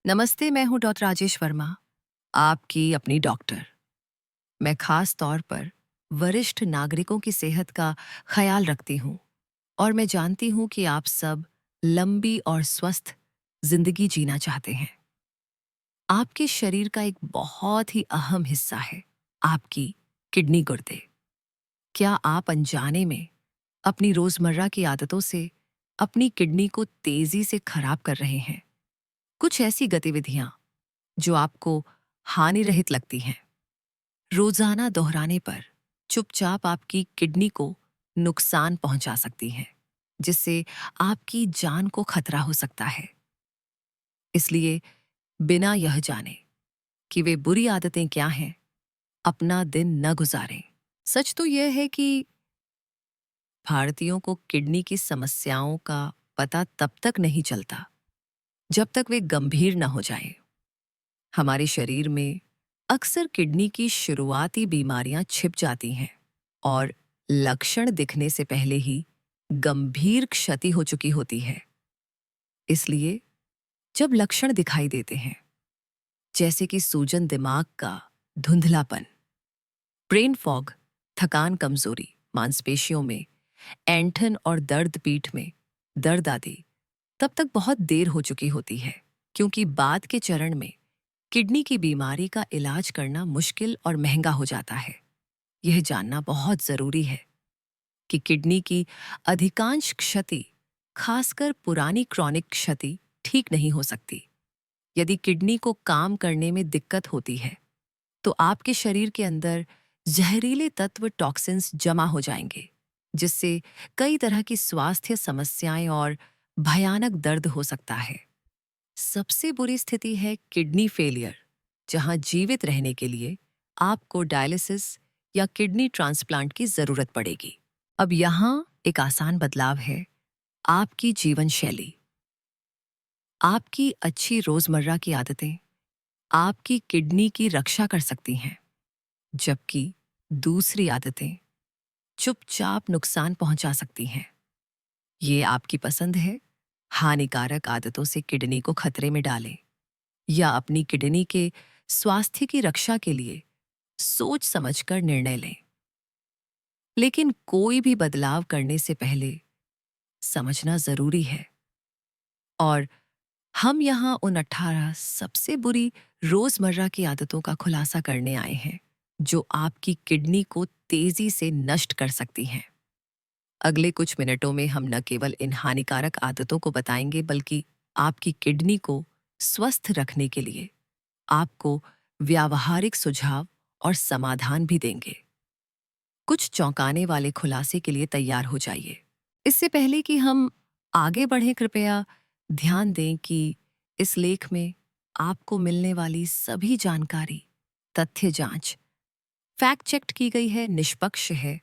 नमस्ते, मैं हूँ डॉक्टर राजेश वर्मा, आपकी अपनी डॉक्टर। मैं खास तौर पर वरिष्ठ नागरिकों की सेहत का ख्याल रखती हूँ और मैं जानती हूँ कि आप सब लंबी और स्वस्थ जिंदगी जीना चाहते हैं। आपके शरीर का एक बहुत ही अहम हिस्सा है आपकी किडनी गुर्दे। क्या आप अनजाने में अपनी रोजमर्रा की आदतों से अपनी किडनी को तेजी से खराब कर रहे हैं? कुछ ऐसी गतिविधियां जो आपको हानि रहित लगती हैं, रोजाना दोहराने पर चुपचाप आपकी किडनी को नुकसान पहुंचा सकती हैं, जिससे आपकी जान को खतरा हो सकता है। इसलिए बिना यह जाने कि वे बुरी आदतें क्या हैं, अपना दिन न गुजारें। सच तो यह है कि भारतीयों को किडनी की समस्याओं का पता तब तक नहीं चलता जब तक वे गंभीर न हो जाएं। हमारे शरीर में अक्सर किडनी की शुरुआती बीमारियां छिप जाती हैं और लक्षण दिखने से पहले ही गंभीर क्षति हो चुकी होती है। इसलिए जब लक्षण दिखाई देते हैं, जैसे कि सूजन दिमाग का, धुंधलापन, ब्रेन फॉग, थकान, कमजोरी, मांसपेशियों में ऐंठन और दर्द, पीठ में दर्द आदि, तब तक बहुत देर हो चुकी होती है, क्योंकि बाद के चरण में किडनी की बीमारी का इलाज करना मुश्किल और महंगा हो जाता है। यह जानना बहुत जरूरी है कि किडनी की अधिकांश क्षति, खासकर पुरानी क्रॉनिक क्षति, ठीक नहीं हो सकती। यदि किडनी को काम करने में दिक्कत होती है, तो आपके शरीर के अंदर जहरीले तत्व, टॉक्सिन्स जमा हो जाएंगे, जिससे कई तरह की स्वास्थ्य समस्याएं और भयानक दर्द हो सकता है। सबसे बुरी स्थिति है किडनी फेलियर, जहां जीवित रहने के लिए आपको डायलिसिस या किडनी ट्रांसप्लांट की जरूरत पड़ेगी। अब यहां एक आसान बदलाव है, आपकी जीवन शैली। आपकी अच्छी रोजमर्रा की आदतें आपकी किडनी की रक्षा कर सकती हैं, जबकि दूसरी आदतें चुपचाप नुकसान पहुंचा सकती हैं। ये आपकी पसंद है। हानिकारक आदतों से किडनी को खतरे में डालें या अपनी किडनी के स्वास्थ्य की रक्षा के लिए सोच समझकर निर्णय लें। लेकिन कोई भी बदलाव करने से पहले समझना जरूरी है। और हम यहाँ उन 18 सबसे बुरी रोजमर्रा की आदतों का खुलासा करने आए हैं, जो आपकी किडनी को तेजी से नष्ट कर सकती हैं। अगले कुछ मिनटों में हम न केवल इन हानिकारक आदतों को बताएंगे, बल्कि आपकी किडनी को स्वस्थ रखने के लिए आपको व्यावहारिक सुझाव और समाधान भी देंगे। कुछ चौंकाने वाले खुलासे के लिए तैयार हो जाइए। इससे पहले कि हम आगे बढ़ें, कृपया ध्यान दें कि इस लेख में आपको मिलने वाली सभी जानकारी, तथ्य जांच, फैक्ट चेक्ड की गई है, निष्पक्ष है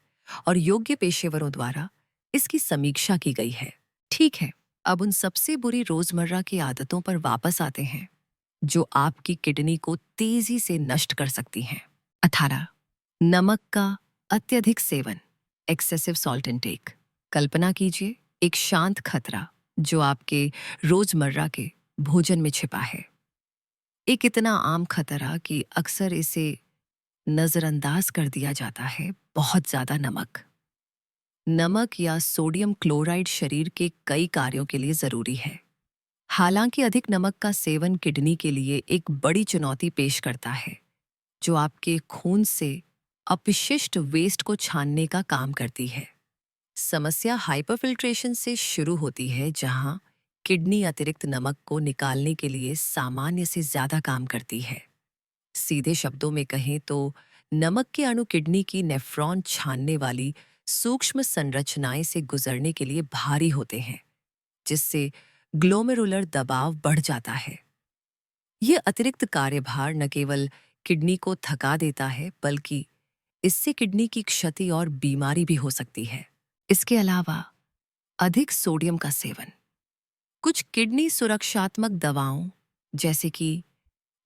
और योग्य पेशेवरों द्वारा इसकी समीक्षा की गई है। ठीक है, अब उन सबसे बुरी रोजमर्रा की आदतों पर वापस आते हैं, जो आपकी किडनी को तेजी से नष्ट कर सकती हैं। 18, नमक का अत्यधिक सेवन, एक्सेसिव सॉल्ट इनटेक। कल्पना कीजिए एक शांत खतरा जो आपके रोजमर्रा के भोजन में छिपा है। एक इतना आम खतरा कि अक्सर इसे नजरअंदाज कर दिया जाता है, बहुत ज्यादा नमक। नमक या सोडियम क्लोराइड शरीर के कई कार्यों के लिए जरूरी है। हालांकि अधिक नमक का सेवन किडनी के लिए एक बड़ी चुनौती पेश करता है, जो आपके खून से अपशिष्ट वेस्ट को छानने का काम करती है। समस्या हाइपरफिल्ट्रेशन से शुरू होती है, जहां किडनी अतिरिक्त नमक को निकालने के लिए सामान्य से ज्यादा काम करती है। सीधे शब्दों में कहें तो नमक के अणु किडनी की नेफ्रॉन छानने वाली सूक्ष्म संरचनाएं से गुजरने के लिए भारी होते हैं, जिससे ग्लोमेरुलर दबाव बढ़ जाता है। यह अतिरिक्त कार्यभार न केवल किडनी को थका देता है, बल्कि इससे किडनी की क्षति और बीमारी भी हो सकती है। इसके अलावा अधिक सोडियम का सेवन, कुछ किडनी सुरक्षात्मक दवाओं जैसे कि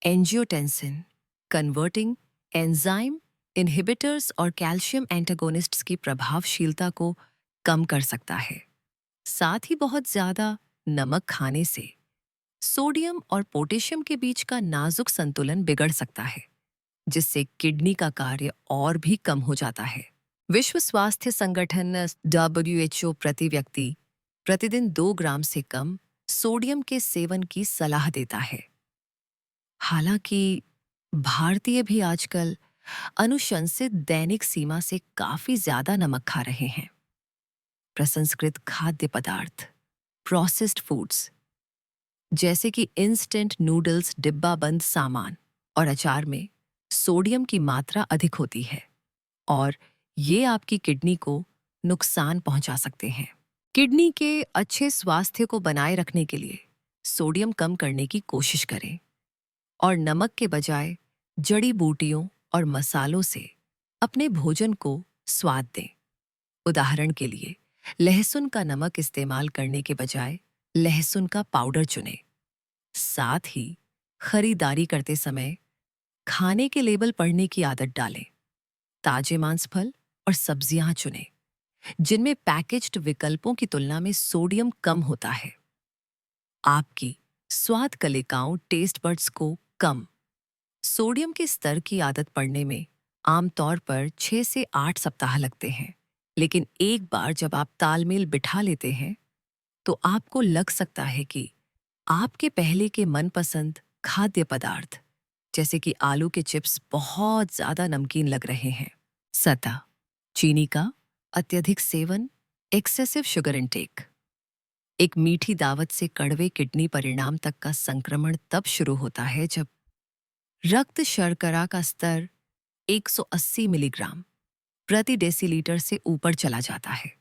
एंजियोटेंसिन, कन्वर्टिंग एंजाइम इनहिबिटर्स और कैल्शियम एंटागोनिस्ट्स की प्रभावशीलता को कम कर सकता है। साथ ही बहुत ज्यादा नमक खाने से सोडियम और पोटेशियम के बीच का नाजुक संतुलन बिगड़ सकता है, जिससे किडनी का कार्य और भी कम हो जाता है। विश्व स्वास्थ्य संगठन WHO प्रति व्यक्ति प्रतिदिन 2 ग्राम से कम सोडियम के सेवन की सलाह देता है। हालांकि भारतीय भी आजकल अनुशंसित दैनिक सीमा से काफी ज्यादा नमक खा रहे हैं। प्रसंस्कृत खाद्य पदार्थ, प्रोसेस्ड फूड्स जैसे कि इंस्टेंट नूडल्स, डिब्बाबंद सामान और अचार में सोडियम की मात्रा अधिक होती है और ये आपकी किडनी को नुकसान पहुंचा सकते हैं। किडनी के अच्छे स्वास्थ्य को बनाए रखने के लिए सोडियम कम करने की कोशिश करें और नमक के बजाय जड़ी बूटियों और मसालों से अपने भोजन को स्वाद दें। उदाहरण के लिए, लहसुन का नमक इस्तेमाल करने के बजाय लहसुन का पाउडर चुनें। साथ ही खरीदारी करते समय खाने के लेबल पढ़ने की आदत डालें। ताजे मांस, फल और सब्जियां चुनें जिनमें पैकेज्ड विकल्पों की तुलना में सोडियम कम होता है। आपकी स्वाद कलिकाओं, टेस्ट बड्स को कम सोडियम के स्तर की आदत पड़ने में आमतौर पर 6 से 8 सप्ताह लगते हैं, लेकिन एक बार जब आप तालमेल बिठा लेते हैं तो आपको लग सकता है कि आपके पहले के मनपसंद खाद्य पदार्थ जैसे कि आलू के चिप्स बहुत ज्यादा नमकीन लग रहे हैं। सतह चीनी का अत्यधिक सेवन, एक्सेसिव शुगर इंटेक। एक मीठी दावत से कड़वे किडनी परिणाम तक का संक्रमण तब शुरू होता है जब रक्त शर्करा का स्तर 180 मिलीग्राम प्रति डेसीलीटर से ऊपर चला जाता है।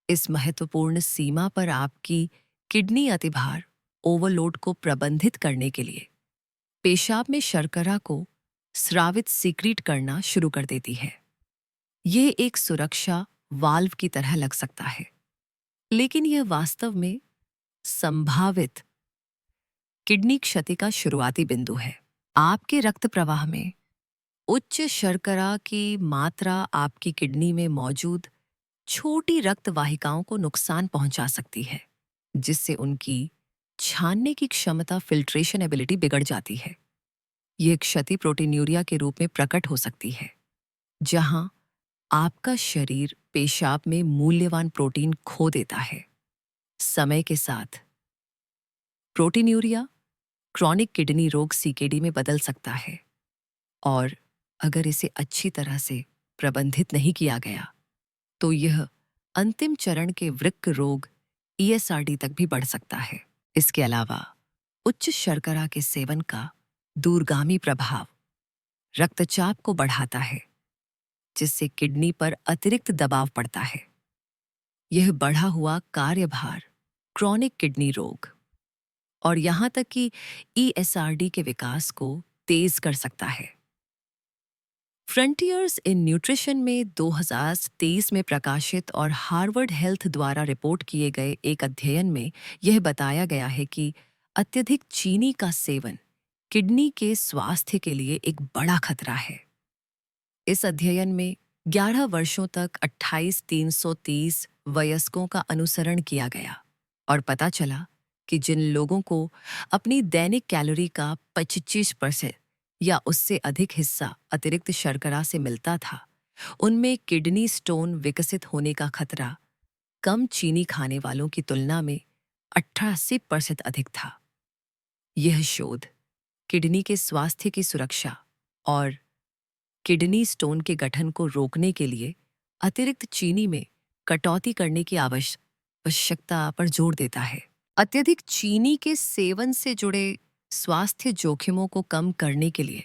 इस महत्वपूर्ण सीमा पर आपकी किडनी अतिभार ओवरलोड को प्रबंधित करने के लिए पेशाब में शर्करा को स्रावित सीक्रेट करना शुरू कर देती है। यह एक सुरक्षा वाल्व की तरह लग सकता है, लेकिन यह वास्तव में संभावित किडनी क्षति का शुरुआती बिंदु है। आपके रक्त प्रवाह में उच्च शर्करा की मात्रा आपकी किडनी में मौजूद छोटी रक्त वाहिकाओं को नुकसान पहुंचा सकती है, जिससे उनकी छानने की क्षमता, फिल्ट्रेशन एबिलिटी बिगड़ जाती है। यह क्षति प्रोटीन्यूरिया के रूप में प्रकट हो सकती है, जहां आपका शरीर पेशाब में मूल्यवान प्रोटीन खो देता है। समय के साथ प्रोटीन्यूरिया क्रॉनिक किडनी रोग CKD में बदल सकता है और अगर इसे अच्छी तरह से प्रबंधित नहीं किया गया तो यह अंतिम चरण के वृक्क रोग ESRD तक भी बढ़ सकता है। इसके अलावा उच्च शर्करा के सेवन का दूरगामी प्रभाव रक्तचाप को बढ़ाता है, जिससे किडनी पर अतिरिक्त दबाव पड़ता है। यह बढ़ा हुआ कार्यभार क्रॉनिक किडनी रोग और यहां तक कि ESRD के विकास को तेज कर सकता है। फ्रंटियर्स इन न्यूट्रिशन में 2023 में प्रकाशित और हार्वर्ड हेल्थ द्वारा रिपोर्ट किए गए एक अध्ययन में यह बताया गया है कि अत्यधिक चीनी का सेवन किडनी के स्वास्थ्य के लिए एक बड़ा खतरा है। इस अध्ययन में 11 वर्षों तक 28,330 वयस्कों का अनुसरण किया गया और पता चला कि जिन लोगों को अपनी दैनिक कैलोरी का 25% या उससे अधिक हिस्सा अतिरिक्त शर्करा से मिलता था, उनमें किडनी स्टोन विकसित होने का खतरा कम चीनी खाने वालों की तुलना में 88% अधिक था। यह शोध किडनी के स्वास्थ्य की सुरक्षा और किडनी स्टोन के गठन को रोकने के लिए अतिरिक्त चीनी में कटौती करने की आवश्यकता पर जोर देता है। अत्यधिक चीनी के सेवन से जुड़े स्वास्थ्य जोखिमों को कम करने के लिए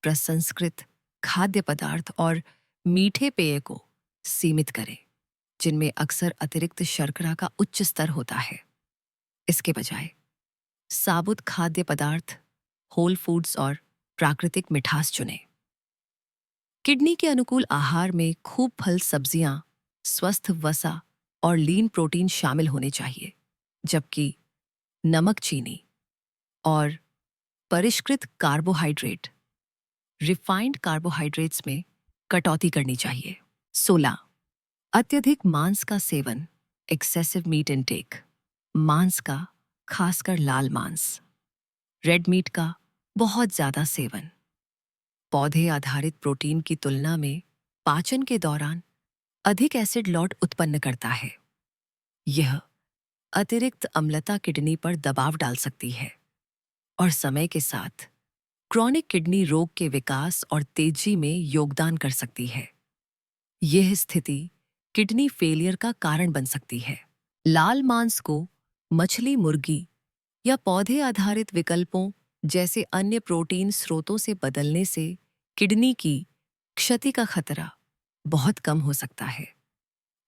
प्रसंस्कृत खाद्य पदार्थ और मीठे पेय को सीमित करें, जिनमें अक्सर अतिरिक्त शर्करा का उच्च स्तर होता है। इसके बजाय साबुत खाद्य पदार्थ, होल फूड्स और प्राकृतिक मिठास चुनें। किडनी के अनुकूल आहार में खूब फल, सब्जियां, स्वस्थ वसा और लीन प्रोटीन शामिल होने चाहिए, जबकि नमक, चीनी और परिष्कृत कार्बोहाइड्रेट, रिफाइंड कार्बोहाइड्रेट्स में कटौती करनी चाहिए। 16. अत्यधिक मांस का सेवन, एक्सेसिव मीट इंटेक। मांस का खासकर लाल मांस, रेड मीट का बहुत ज्यादा सेवन पौधे आधारित प्रोटीन की तुलना में पाचन के दौरान अधिक एसिड लॉट उत्पन्न करता है। यह अतिरिक्त अम्लता किडनी पर दबाव डाल सकती है और समय के साथ क्रॉनिक किडनी रोग के विकास और तेजी में योगदान कर सकती है। यह स्थिति किडनी फेलियर का कारण बन सकती है। लाल मांस को मछली, मुर्गी या पौधे आधारित विकल्पों जैसे अन्य प्रोटीन स्रोतों से बदलने से किडनी की क्षति का खतरा बहुत कम हो सकता है।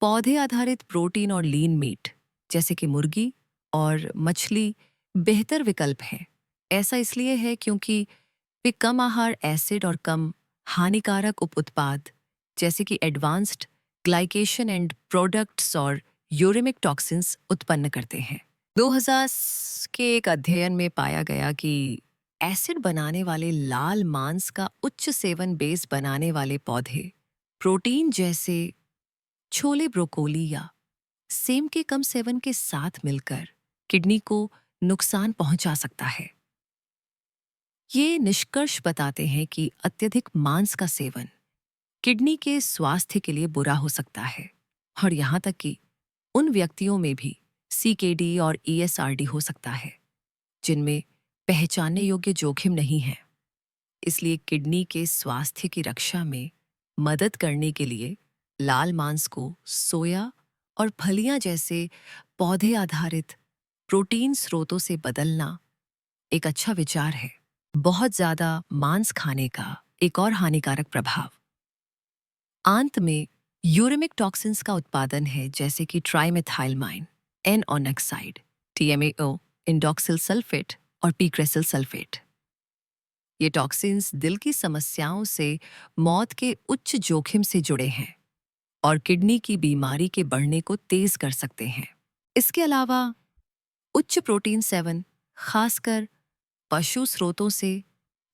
पौधे आधारित प्रोटीन और लीन मीट जैसे कि मुर्गी और मछली बेहतर विकल्प हैं। ऐसा इसलिए है क्योंकि वे कम आहार एसिड और कम हानिकारक उप उत्पाद जैसे कि एडवांस्ड ग्लाइकेशन एंड प्रोडक्ट्स और यूरेमिक टॉक्सिन्स उत्पन्न करते हैं। 2000 के एक अध्ययन में पाया गया कि एसिड बनाने वाले लाल मांस का उच्च सेवन बेस बनाने वाले पौधे प्रोटीन जैसे छोले, ब्रोकोली या सेम के कम सेवन के साथ मिलकर किडनी को नुकसान पहुंचा सकता है। ये निष्कर्ष बताते हैं कि अत्यधिक मांस का सेवन किडनी के स्वास्थ्य के लिए बुरा हो सकता है और यहाँ तक कि उन व्यक्तियों में भी सीकेडी और ईएसआरडी हो सकता है जिनमें पहचानने योग्य जोखिम नहीं है। इसलिए किडनी के स्वास्थ्य की रक्षा में मदद करने के लिए लाल मांस को सोया और फलियां जैसे पौधे आधारित प्रोटीन स्रोतों से बदलना एक अच्छा विचार है। बहुत ज्यादा मांस खाने का एक और हानिकारक प्रभाव आंत में यूरेमिक टॉक्सिन्स का उत्पादन है जैसे कि ट्राइमेथाइलमाइन, एन-ऑक्साइड, टीएमएओ, इंडोक्सिल सल्फेट और पीक्रेसिल सल्फेट। ये टॉक्सिन्स दिल की समस्याओं से मौत के उच्च जोखिम से जुड़े हैं और किडनी की बीमारी के बढ़ने को तेज कर सकते हैं। इसके अलावा उच्च प्रोटीन सेवन खासकर पशु स्रोतों से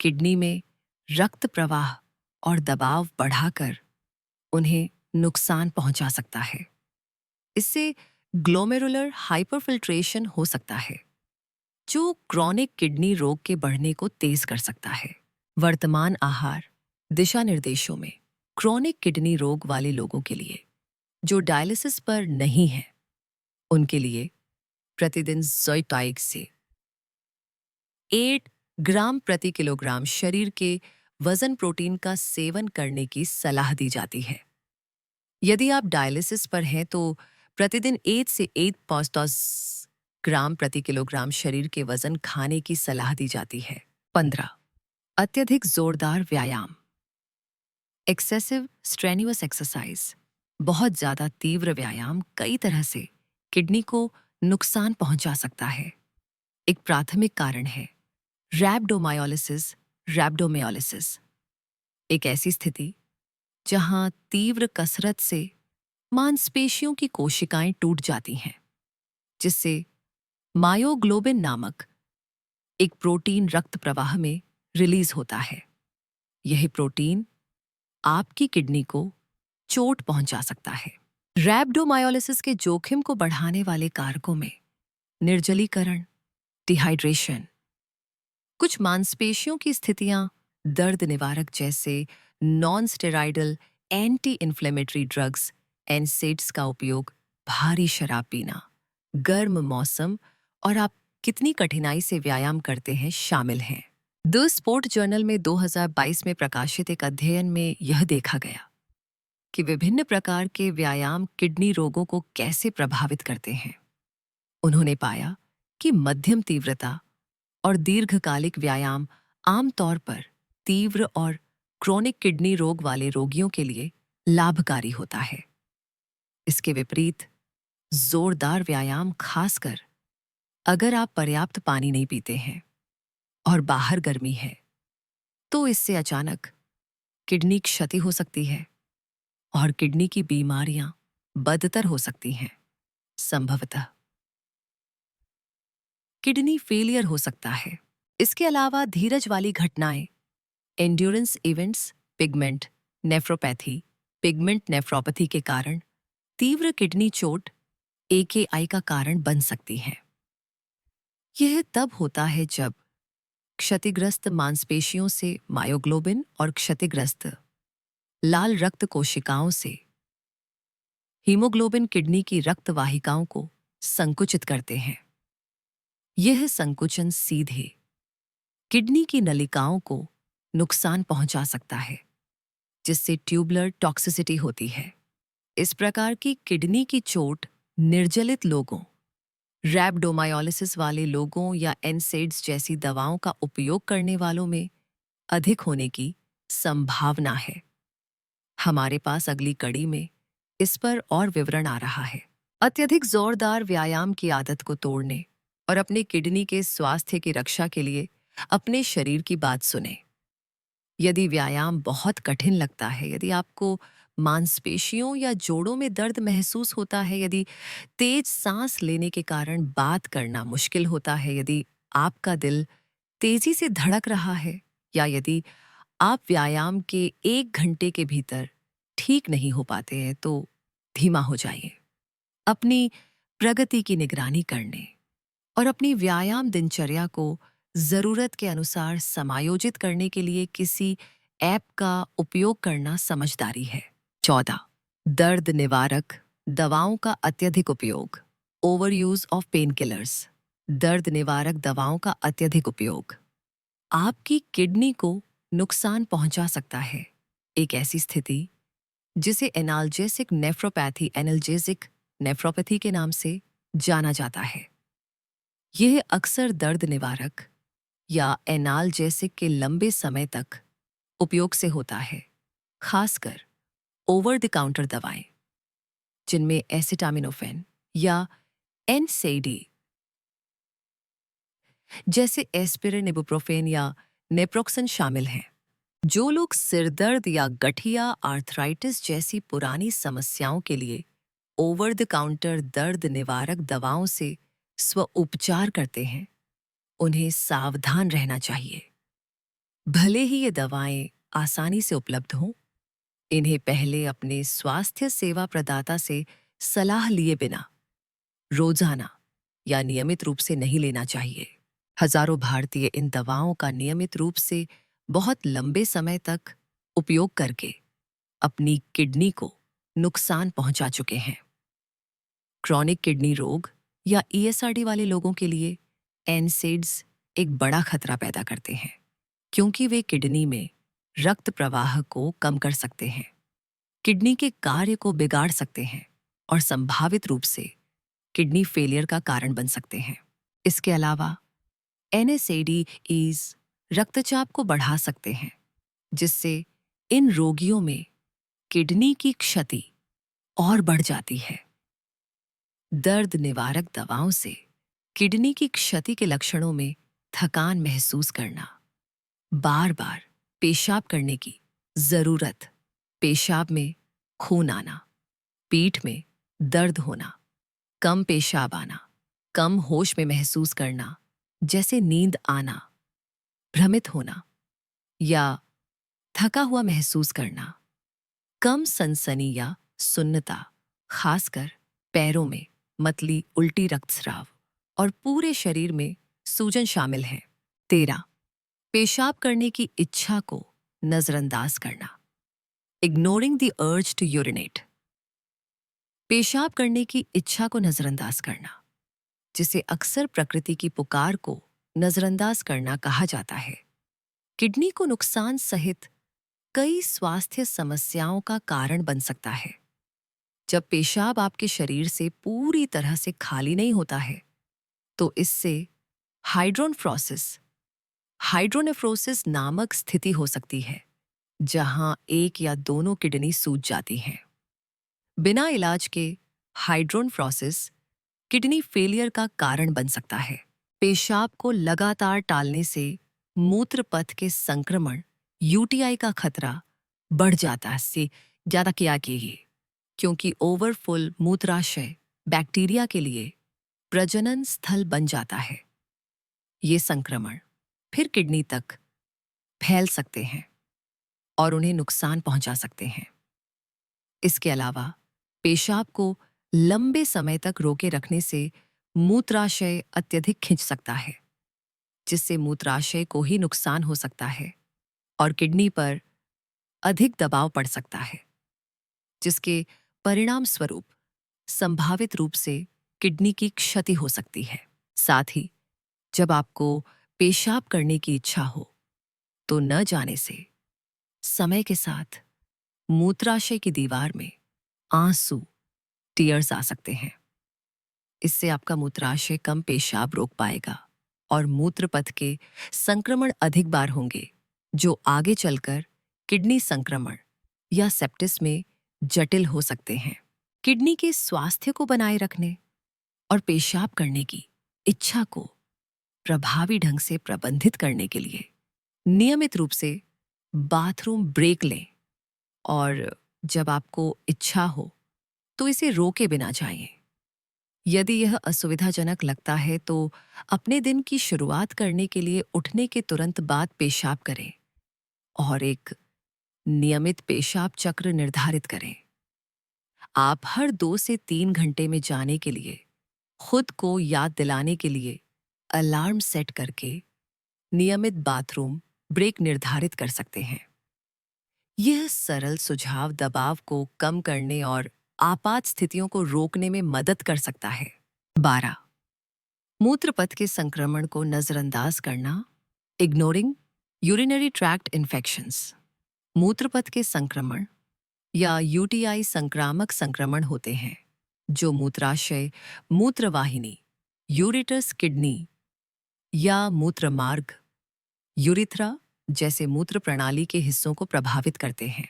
किडनी में रक्त प्रवाह और दबाव बढ़ाकर उन्हें नुकसान पहुंचा सकता है। इससे ग्लोमेरुलर हाइपरफिल्ट्रेशन हो सकता है जो क्रॉनिक किडनी रोग के बढ़ने को तेज कर सकता है। वर्तमान आहार दिशा निर्देशों में क्रॉनिक किडनी रोग वाले लोगों के लिए जो डायलिसिस पर नहीं है उनके लिए प्रतिदिन ज़ोइटाइक से 8 ग्राम प्रति किलोग्राम शरीर के वजन प्रोटीन का सेवन करने की सलाह दी जाती है। यदि आप डायलिसिस पर हैं तो प्रतिदिन 8 से 8.5 ग्राम प्रति किलोग्राम शरीर के वजन खाने की सलाह दी जाती है। 15 अत्यधिक जोरदार व्यायाम, एक्सेसिव स्ट्रेन्युअस एक्सरसाइज, बहुत ज्यादा तीव्र व्यायाम कई तरह से किडनी को नुकसान पहुंचा सकता है। एक प्राथमिक कारण है रैप्डोमायोलिसिस, रैप्डोमायोलिसिस, एक ऐसी स्थिति जहां तीव्र कसरत से मांसपेशियों की कोशिकाएं टूट जाती हैं जिससे मायोग्लोबिन नामक एक प्रोटीन रक्त प्रवाह में रिलीज होता है। यह प्रोटीन आपकी किडनी को चोट पहुंचा सकता है। रैप्डोमायोलिसिस के जोखिम को बढ़ाने वाले कारकों में निर्जलीकरण, डिहाइड्रेशन, कुछ मांसपेशियों की स्थितियां दर्द निवारक जैसे non steroidal anti inflammatory drugs NSAIDs का उपयोग, भारी शराब पीना, गर्म मौसम और आप कितनी कठिनाई से व्यायाम करते हैं शामिल हैं। द स्पोर्ट जर्नल में 2022 में प्रकाशित एक अध्ययन में यह देखा गया कि विभिन्न प्रकार के व्यायाम किडनी रोगों को कैसे प्रभावित करते हैं। उन्होंने पाया कि मध्यम तीव्रता और दीर्घकालिक व्यायाम आमतौर पर तीव्र और क्रोनिक किडनी रोग वाले रोगियों के लिए लाभकारी होता है। इसके विपरीत जोरदार व्यायाम, खासकर अगर आप पर्याप्त पानी नहीं पीते हैं और बाहर गर्मी है, तो इससे अचानक किडनी क्षति हो सकती है और किडनी की बीमारियां बदतर हो सकती हैं। संभवतः किडनी फेलियर हो सकता है। इसके अलावा धीरज वाली घटनाएं, endurance events, pigment nephropathy, pigment nephropathy के कारण तीव्र किडनी चोट एकेआई का कारण बन सकती है। यह तब होता है जब क्षतिग्रस्त मांसपेशियों से मायोग्लोबिन और क्षतिग्रस्त लाल रक्त कोशिकाओं से हीमोग्लोबिन किडनी की रक्त वाहिकाओं को संकुचित करते हैं। यह संकुचन सीधे किडनी की नलिकाओं को नुकसान पहुंचा सकता है, जिससे ट्यूबुलर टॉक्सिसिटी होती है। इस प्रकार की किडनी की चोट निर्जलित लोगों, रैब्डोमायोलिसिस वाले लोगों या एनसेड्स जैसी दवाओं का उपयोग करने वालों में अधिक होने की संभावना है। हमारे पास अगली कड़ी में इस पर और विवरण आ रहा है। अत्यधिक जोरदार व्यायाम की आदत को तोड़ने और अपनी किडनी के स्वास्थ्य की रक्षा के लिए अपने शरीर की बात सुने। यदि व्यायाम बहुत कठिन लगता है, यदि आपको मांसपेशियों या जोड़ों में दर्द महसूस होता है, यदि तेज सांस लेने के कारण बात करना मुश्किल होता है, यदि आपका दिल तेजी से धड़क रहा है, या यदि आप व्यायाम के 1 घंटे के भीतर ठीक नहीं हो पाते हैं, तो धीमा हो जाइए। अपनी प्रगति की निगरानी करने और अपनी व्यायाम दिनचर्या को जरूरत के अनुसार समायोजित करने के लिए किसी ऐप का उपयोग करना समझदारी है। 14. दर्द निवारक दवाओं का अत्यधिक उपयोग, over use of pain killers. दर्द निवारक दवाओं का अत्यधिक उपयोग आपकी किडनी को नुकसान पहुंचा सकता है। एक ऐसी स्थिति जिसे एनाल्जेसिक नेफ्रोपैथी, एनाल्जेसिक नेफ्रोपैथी के नाम से जाना जाता है। यह अक्सर दर्द निवारक या एनाल्जेसिक के लंबे समय तक उपयोग से होता है, खासकर ओवर द काउंटर दवाएं जिनमें एसिटामिनोफेन या एनसेडी जैसे एस्पिरिन, इबुप्रोफेन या नेप्रोक्सन शामिल हैं। जो लोग सिरदर्द या गठिया आर्थराइटिस जैसी पुरानी समस्याओं के लिए ओवर द काउंटर दर्द निवारक दवाओं से स्व उपचार करते हैं, उन्हें सावधान रहना चाहिए। भले ही ये दवाएं आसानी से उपलब्ध हों, इन्हें पहले अपने स्वास्थ्य सेवा प्रदाता से सलाह लिए बिना रोजाना या नियमित रूप से नहीं लेना चाहिए। हजारों भारतीय इन दवाओं का नियमित रूप से बहुत लंबे समय तक उपयोग करके अपनी किडनी को नुकसान पहुंचा चुके हैं। क्रॉनिक किडनी रोग या ईएसआरडी वाले लोगों के लिए एनसेड्स एक बड़ा खतरा पैदा करते हैं, क्योंकि वे किडनी में रक्त प्रवाह को कम कर सकते हैं, किडनी के कार्य को बिगाड़ सकते हैं और संभावित रूप से किडनी फेलियर का कारण बन सकते हैं। इसके अलावा एनएसएडीज रक्तचाप को बढ़ा सकते हैं, जिससे इन रोगियों में किडनी की क्षति और बढ़ जाती है। दर्द निवारक दवाओं से किडनी की क्षति के लक्षणों में थकान महसूस करना, बार बार पेशाब करने की जरूरत, पेशाब में खून आना, पीठ में दर्द होना, कम पेशाब आना, कम होश में महसूस करना जैसे नींद आना, भ्रमित होना या थका हुआ महसूस करना, कम सनसनी या सुन्नता, खासकर पैरों में मतली, उल्टी रक्तस्राव और पूरे शरीर में सूजन शामिल है। 13. पेशाब करने की इच्छा को नजरअंदाज करना, ignoring the urge to urinate. पेशाब करने की इच्छा को नजरअंदाज करना, जिसे अक्सर प्रकृति की पुकार को नजरअंदाज करना कहा जाता है, किडनी को नुकसान सहित कई स्वास्थ्य समस्याओं का कारण बन सकता है। जब पेशाब आपके शरीर से पूरी तरह से खाली नहीं होता है, तो इससे हाइड्रोनेफ्रोसिस नामक स्थिति हो सकती है, जहां एक या दोनों किडनी सूज जाती हैं। बिना इलाज के हाइड्रोनेफ्रोसिस किडनी फेलियर का कारण बन सकता है। पेशाब को लगातार टालने से मूत्र पथ के संक्रमण, यूटीआई का खतरा बढ़ जाता है। इससे ज्यादा क्या कीजिए, क्योंकि ओवरफुल मूत्राशय बैक्टीरिया के लिए प्रजनन स्थल बन जाता है। ये संक्रमण फिर किडनी तक फैल सकते हैं और उन्हें नुकसान पहुंचा सकते हैं। इसके अलावा पेशाब को लंबे समय तक रोके रखने से मूत्राशय अत्यधिक खिंच सकता है, जिससे मूत्राशय को ही नुकसान हो सकता है और किडनी पर अधिक दबाव पड़ सकता है, जिसके परिणाम स्वरूप संभावित रूप से किडनी की क्षति हो सकती है। साथ ही जब आपको पेशाब करने की इच्छा हो तो न जाने से समय के साथ मूत्राशय की दीवार में आंसू, टीयर्स आ सकते हैं। इससे आपका मूत्राशय कम पेशाब रोक पाएगा और मूत्रपथ के संक्रमण अधिक बार होंगे, जो आगे चलकर किडनी संक्रमण या सेप्टिस में जटिल हो सकते हैं। किडनी के स्वास्थ्य को बनाए रखने और पेशाब करने की इच्छा को प्रभावी ढंग से प्रबंधित करने के लिए नियमित रूप से बाथरूम ब्रेक लें और जब आपको इच्छा हो तो इसे रोके बिना जाएं। यदि यह असुविधाजनक लगता है तो अपने दिन की शुरुआत करने के लिए उठने के तुरंत बाद पेशाब करें और एक नियमित पेशाब चक्र निर्धारित करें। आप हर 2 से 3 घंटे में जाने के लिए खुद को याद दिलाने के लिए अलार्म सेट करके नियमित बाथरूम ब्रेक निर्धारित कर सकते हैं। यह सरल सुझाव दबाव को कम करने और आपात स्थितियों को रोकने में मदद कर सकता है। 12. मूत्रपथ के संक्रमण को नजरअंदाज करना, इग्नोरिंग यूरिनरी ट्रैक्ट इन्फेक्शंस। मूत्रपथ के संक्रमण या यूटीआई संक्रामक संक्रमण होते हैं जो मूत्राशय, मूत्रवाहिनी, यूरेटस, किडनी या मूत्रमार्ग, यूरिथ्रा जैसे मूत्र प्रणाली के हिस्सों को प्रभावित करते हैं।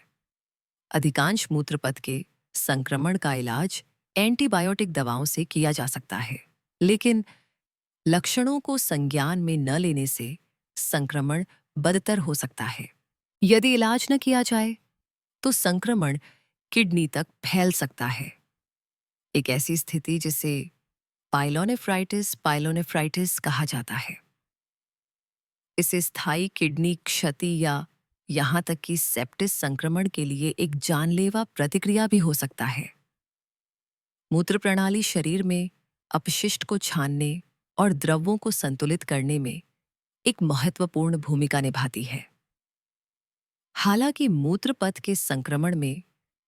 अधिकांश मूत्रपथ के संक्रमण का इलाज एंटीबायोटिक दवाओं से किया जा सकता है, लेकिन लक्षणों को संज्ञान में न लेने से संक्रमण बदतर हो सकता है। यदि इलाज न किया जाए तो संक्रमण किडनी तक फैल सकता है। एक ऐसी स्थिति जिसे पाइलोनेफ्राइटिस कहा जाता है। इसे स्थायी किडनी क्षति या यहां तक कि सेप्टिस संक्रमण के लिए एक जानलेवा प्रतिक्रिया भी हो सकता है। मूत्र प्रणाली शरीर में अपशिष्ट को छानने और द्रवों को संतुलित करने में एक महत्वपूर्ण भूमिका निभाती है। हालांकि मूत्रपथ के संक्रमण में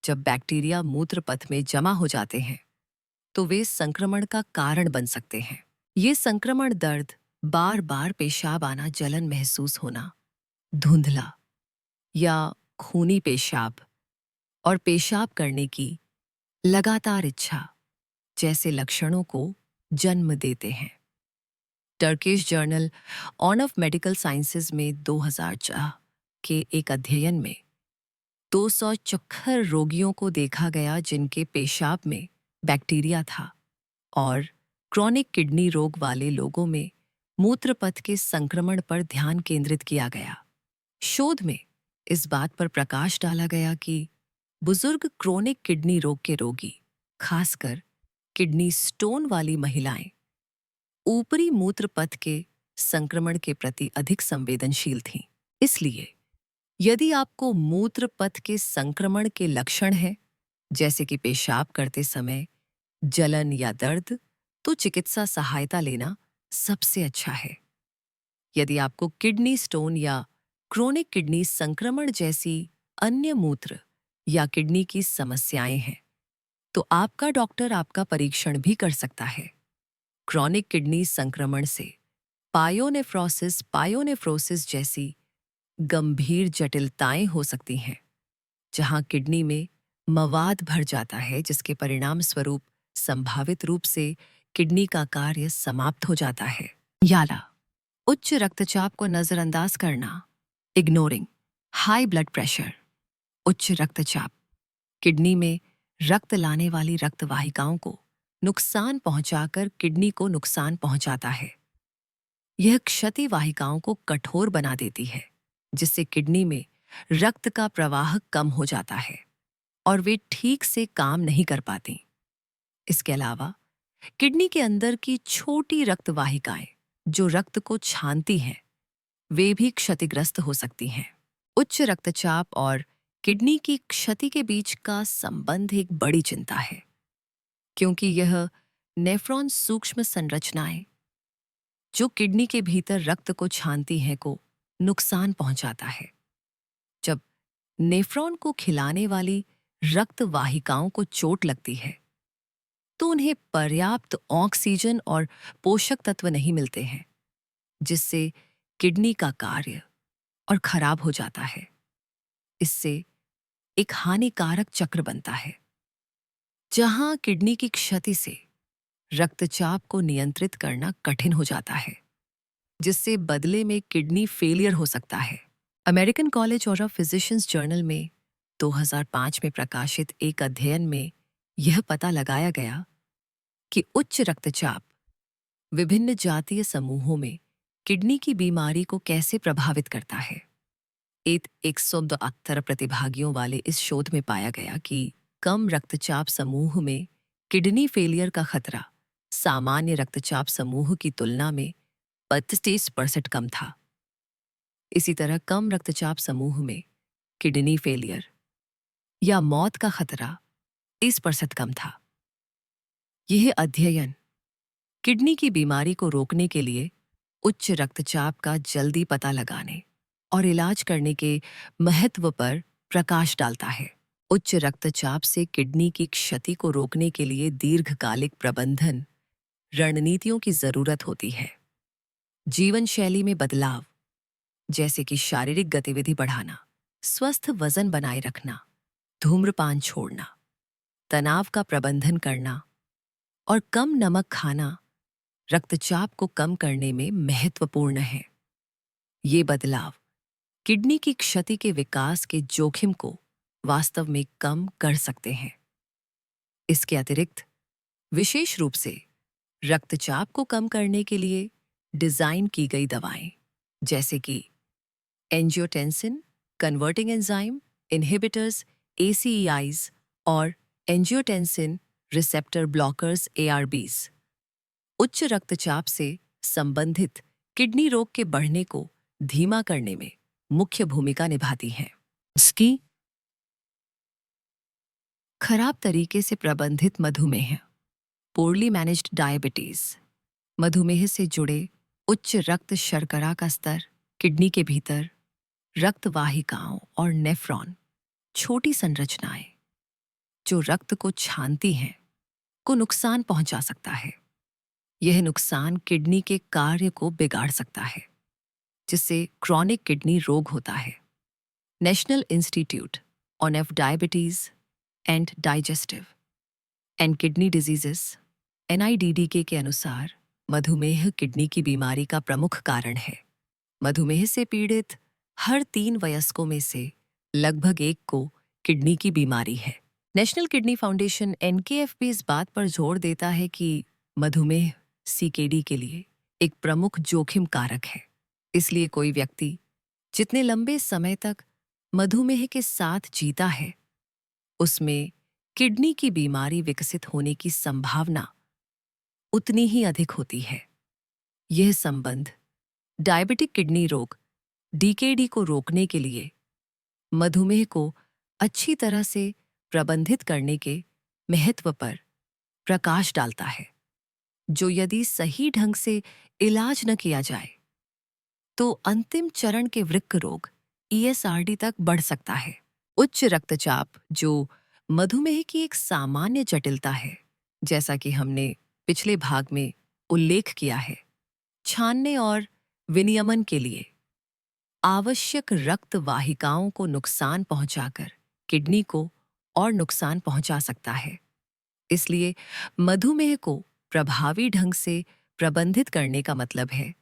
जब बैक्टीरिया मूत्रपथ में जमा हो जाते हैं तो वे संक्रमण का कारण बन सकते हैं। ये संक्रमण दर्द, बार बार पेशाब आना, जलन महसूस होना, धुंधला या खूनी पेशाब और पेशाब करने की लगातार इच्छा जैसे लक्षणों को जन्म देते हैं। Turkish journal of medical sciences में 2004 के एक अध्ययन में 274 रोगियों को देखा गया जिनके पेशाब में बैक्टीरिया था और क्रॉनिक किडनी रोग वाले लोगों में मूत्रपथ के संक्रमण पर ध्यान केंद्रित किया गया। शोध में इस बात पर प्रकाश डाला गया कि बुजुर्ग क्रोनिक किडनी रोग के रोगी, खासकर किडनी स्टोन वाली महिलाएं, ऊपरी मूत्रपथ के संक्रमण के प्रति अधिक संवेदनशील थीं। इसलिए यदि आपको मूत्रपथ के संक्रमण के लक्षण हैं, जैसे कि पेशाब करते समय जलन या दर्द, तो चिकित्सा सहायता लेना सबसे अच्छा है। यदि आपको किडनी स्टोन या क्रोनिक किडनी संक्रमण जैसी अन्य मूत्र या किडनी की समस्याएं हैं, तो आपका डॉक्टर आपका परीक्षण भी कर सकता है। क्रोनिक किडनी संक्रमण से पायोनेफ्रोसिस जैसी गंभीर जटिलताएं हो सकती हैं, जहां किडनी में मवाद भर जाता है, जिसके परिणाम स्वरूप संभावित रूप से किडनी का कार्य समाप्त हो जाता है। याला, उच्च रक्तचाप को नजरअंदाज करना, इग्नोरिंग हाई ब्लड प्रेशर। उच्च रक्तचाप किडनी में रक्त लाने वाली रक्तवाहिकाओं को नुकसान पहुंचाकर किडनी को नुकसान पहुंचाता है। यह क्षति वाहिकाओं को कठोर बना देती है, जिससे किडनी में रक्त का प्रवाह कम हो जाता है और वे ठीक से काम नहीं कर पाती। इसके अलावा किडनी के अंदर की छोटी रक्त वाहिकाएं जो रक्त को छानती हैं, वे भी क्षतिग्रस्त हो सकती हैं। उच्च रक्तचाप और किडनी की क्षति के बीच का संबंध एक बड़ी चिंता है, क्योंकि यह नेफ्रॉन सूक्ष्म संरचनाएं जो किडनी के भीतर रक्त को छानती हैं को नुकसान पहुंचाता है। जब नेफ्रॉन को खिलाने वाली रक्त वाहिकाओं को चोट लगती है तो उन्हें पर्याप्त ऑक्सीजन और पोषक तत्व नहीं मिलते हैं, जिससे किडनी का कार्य और खराब हो जाता है। इससे एक हानिकारक चक्र बनता है, जहां किडनी की क्षति से रक्तचाप को नियंत्रित करना कठिन हो जाता है, जिससे बदले में किडनी फेलियर हो सकता है। American college of physicians journal में 2005 में प्रकाशित एक अध्ययन में यह पता लगाया गया कि उच्च रक्तचाप विभिन्न जातीय समूहों में किडनी की बीमारी को कैसे प्रभावित करता है। 172 प्रतिभागियों वाले इस शोध में पाया गया कि कम रक्तचाप समूह में किडनी फेलियर का खतरा सामान्य रक्तचाप समूह की तुलना में 35% कम था। इसी तरह कम रक्तचाप समूह में किडनी फेलियर या मौत का खतरा 30% कम था। यह अध्ययन किडनी की बीमारी को रोकने के लिए उच्च रक्तचाप का जल्दी पता लगाने और इलाज करने के महत्व पर प्रकाश डालता है। उच्च रक्तचाप से किडनी की क्षति को रोकने के लिए दीर्घकालिक प्रबंधन रणनीतियों की जरूरत होती है। जीवन शैली में बदलाव, जैसे कि शारीरिक गतिविधि बढ़ाना, स्वस्थ वजन बनाए रखना, धूम्रपान छोड़ना, तनाव का प्रबंधन करना और कम नमक खाना रक्तचाप को कम करने में महत्वपूर्ण है। ये बदलाव किडनी की क्षति के विकास के जोखिम को वास्तव में कम कर सकते हैं। इसके अतिरिक्त विशेष रूप से रक्तचाप को कम करने के लिए डिजाइन की गई दवाएं, जैसे कि angiotensin converting enzyme inhibitors ACEIs और एंजियोटेंसिन रिसेप्टर ब्लॉकर्स ARBs, उच्च रक्तचाप से संबंधित किडनी रोग के बढ़ने को धीमा करने में मुख्य भूमिका निभाती हैं। इसकी खराब तरीके से प्रबंधित मधुमेह, पोरली मैनेज्ड डायबिटीज, मधुमेह से जुड़े उच्च रक्त शर्करा का स्तर किडनी के भीतर रक्त वाहिकाओं और नेफ्रॉन, छोटी संरचनाएं जो रक्त को छानती हैं, को नुकसान पहुंचा सकता है। यह नुकसान किडनी के कार्य को बिगाड़ सकता है, जिससे क्रॉनिक किडनी रोग होता है। National institute of diabetes and digestive and kidney diseases NIDDK के अनुसार मधुमेह किडनी की बीमारी का प्रमुख कारण है। मधुमेह से पीड़ित हर 3 वयस्कों में से लगभग 1 को किडनी की बीमारी है। नेशनल किडनी फाउंडेशन NKF भी इस बात पर जोर देता है कि मधुमेह CKD के लिए एक प्रमुख जोखिम कारक है। इसलिए कोई व्यक्ति जितने लंबे समय तक मधुमेह के साथ जीता है, उसमें किडनी की बीमारी विकसित होने की संभावना उतनी ही अधिक होती है। यह संबंध डायबिटिक किडनी रोग DKD को रोकने के लिए मधुमेह को अच्छी तरह से प्रबंधित करने के महत्व पर प्रकाश डालता है, जो यदि सही ढंग से इलाज न किया जाए तो अंतिम चरण के वृक्क रोग ESRD तक बढ़ सकता है। उच्च रक्तचाप, जो मधुमेह की एक सामान्य जटिलता है, जैसा कि हमने पिछले भाग में उल्लेख किया है, छानने और विनियमन के लिए आवश्यक रक्त वाहिकाओं को नुकसान पहुंचाकर किडनी को और नुकसान पहुंचा सकता है। इसलिए मधुमेह को प्रभावी ढंग से प्रबंधित करने का मतलब है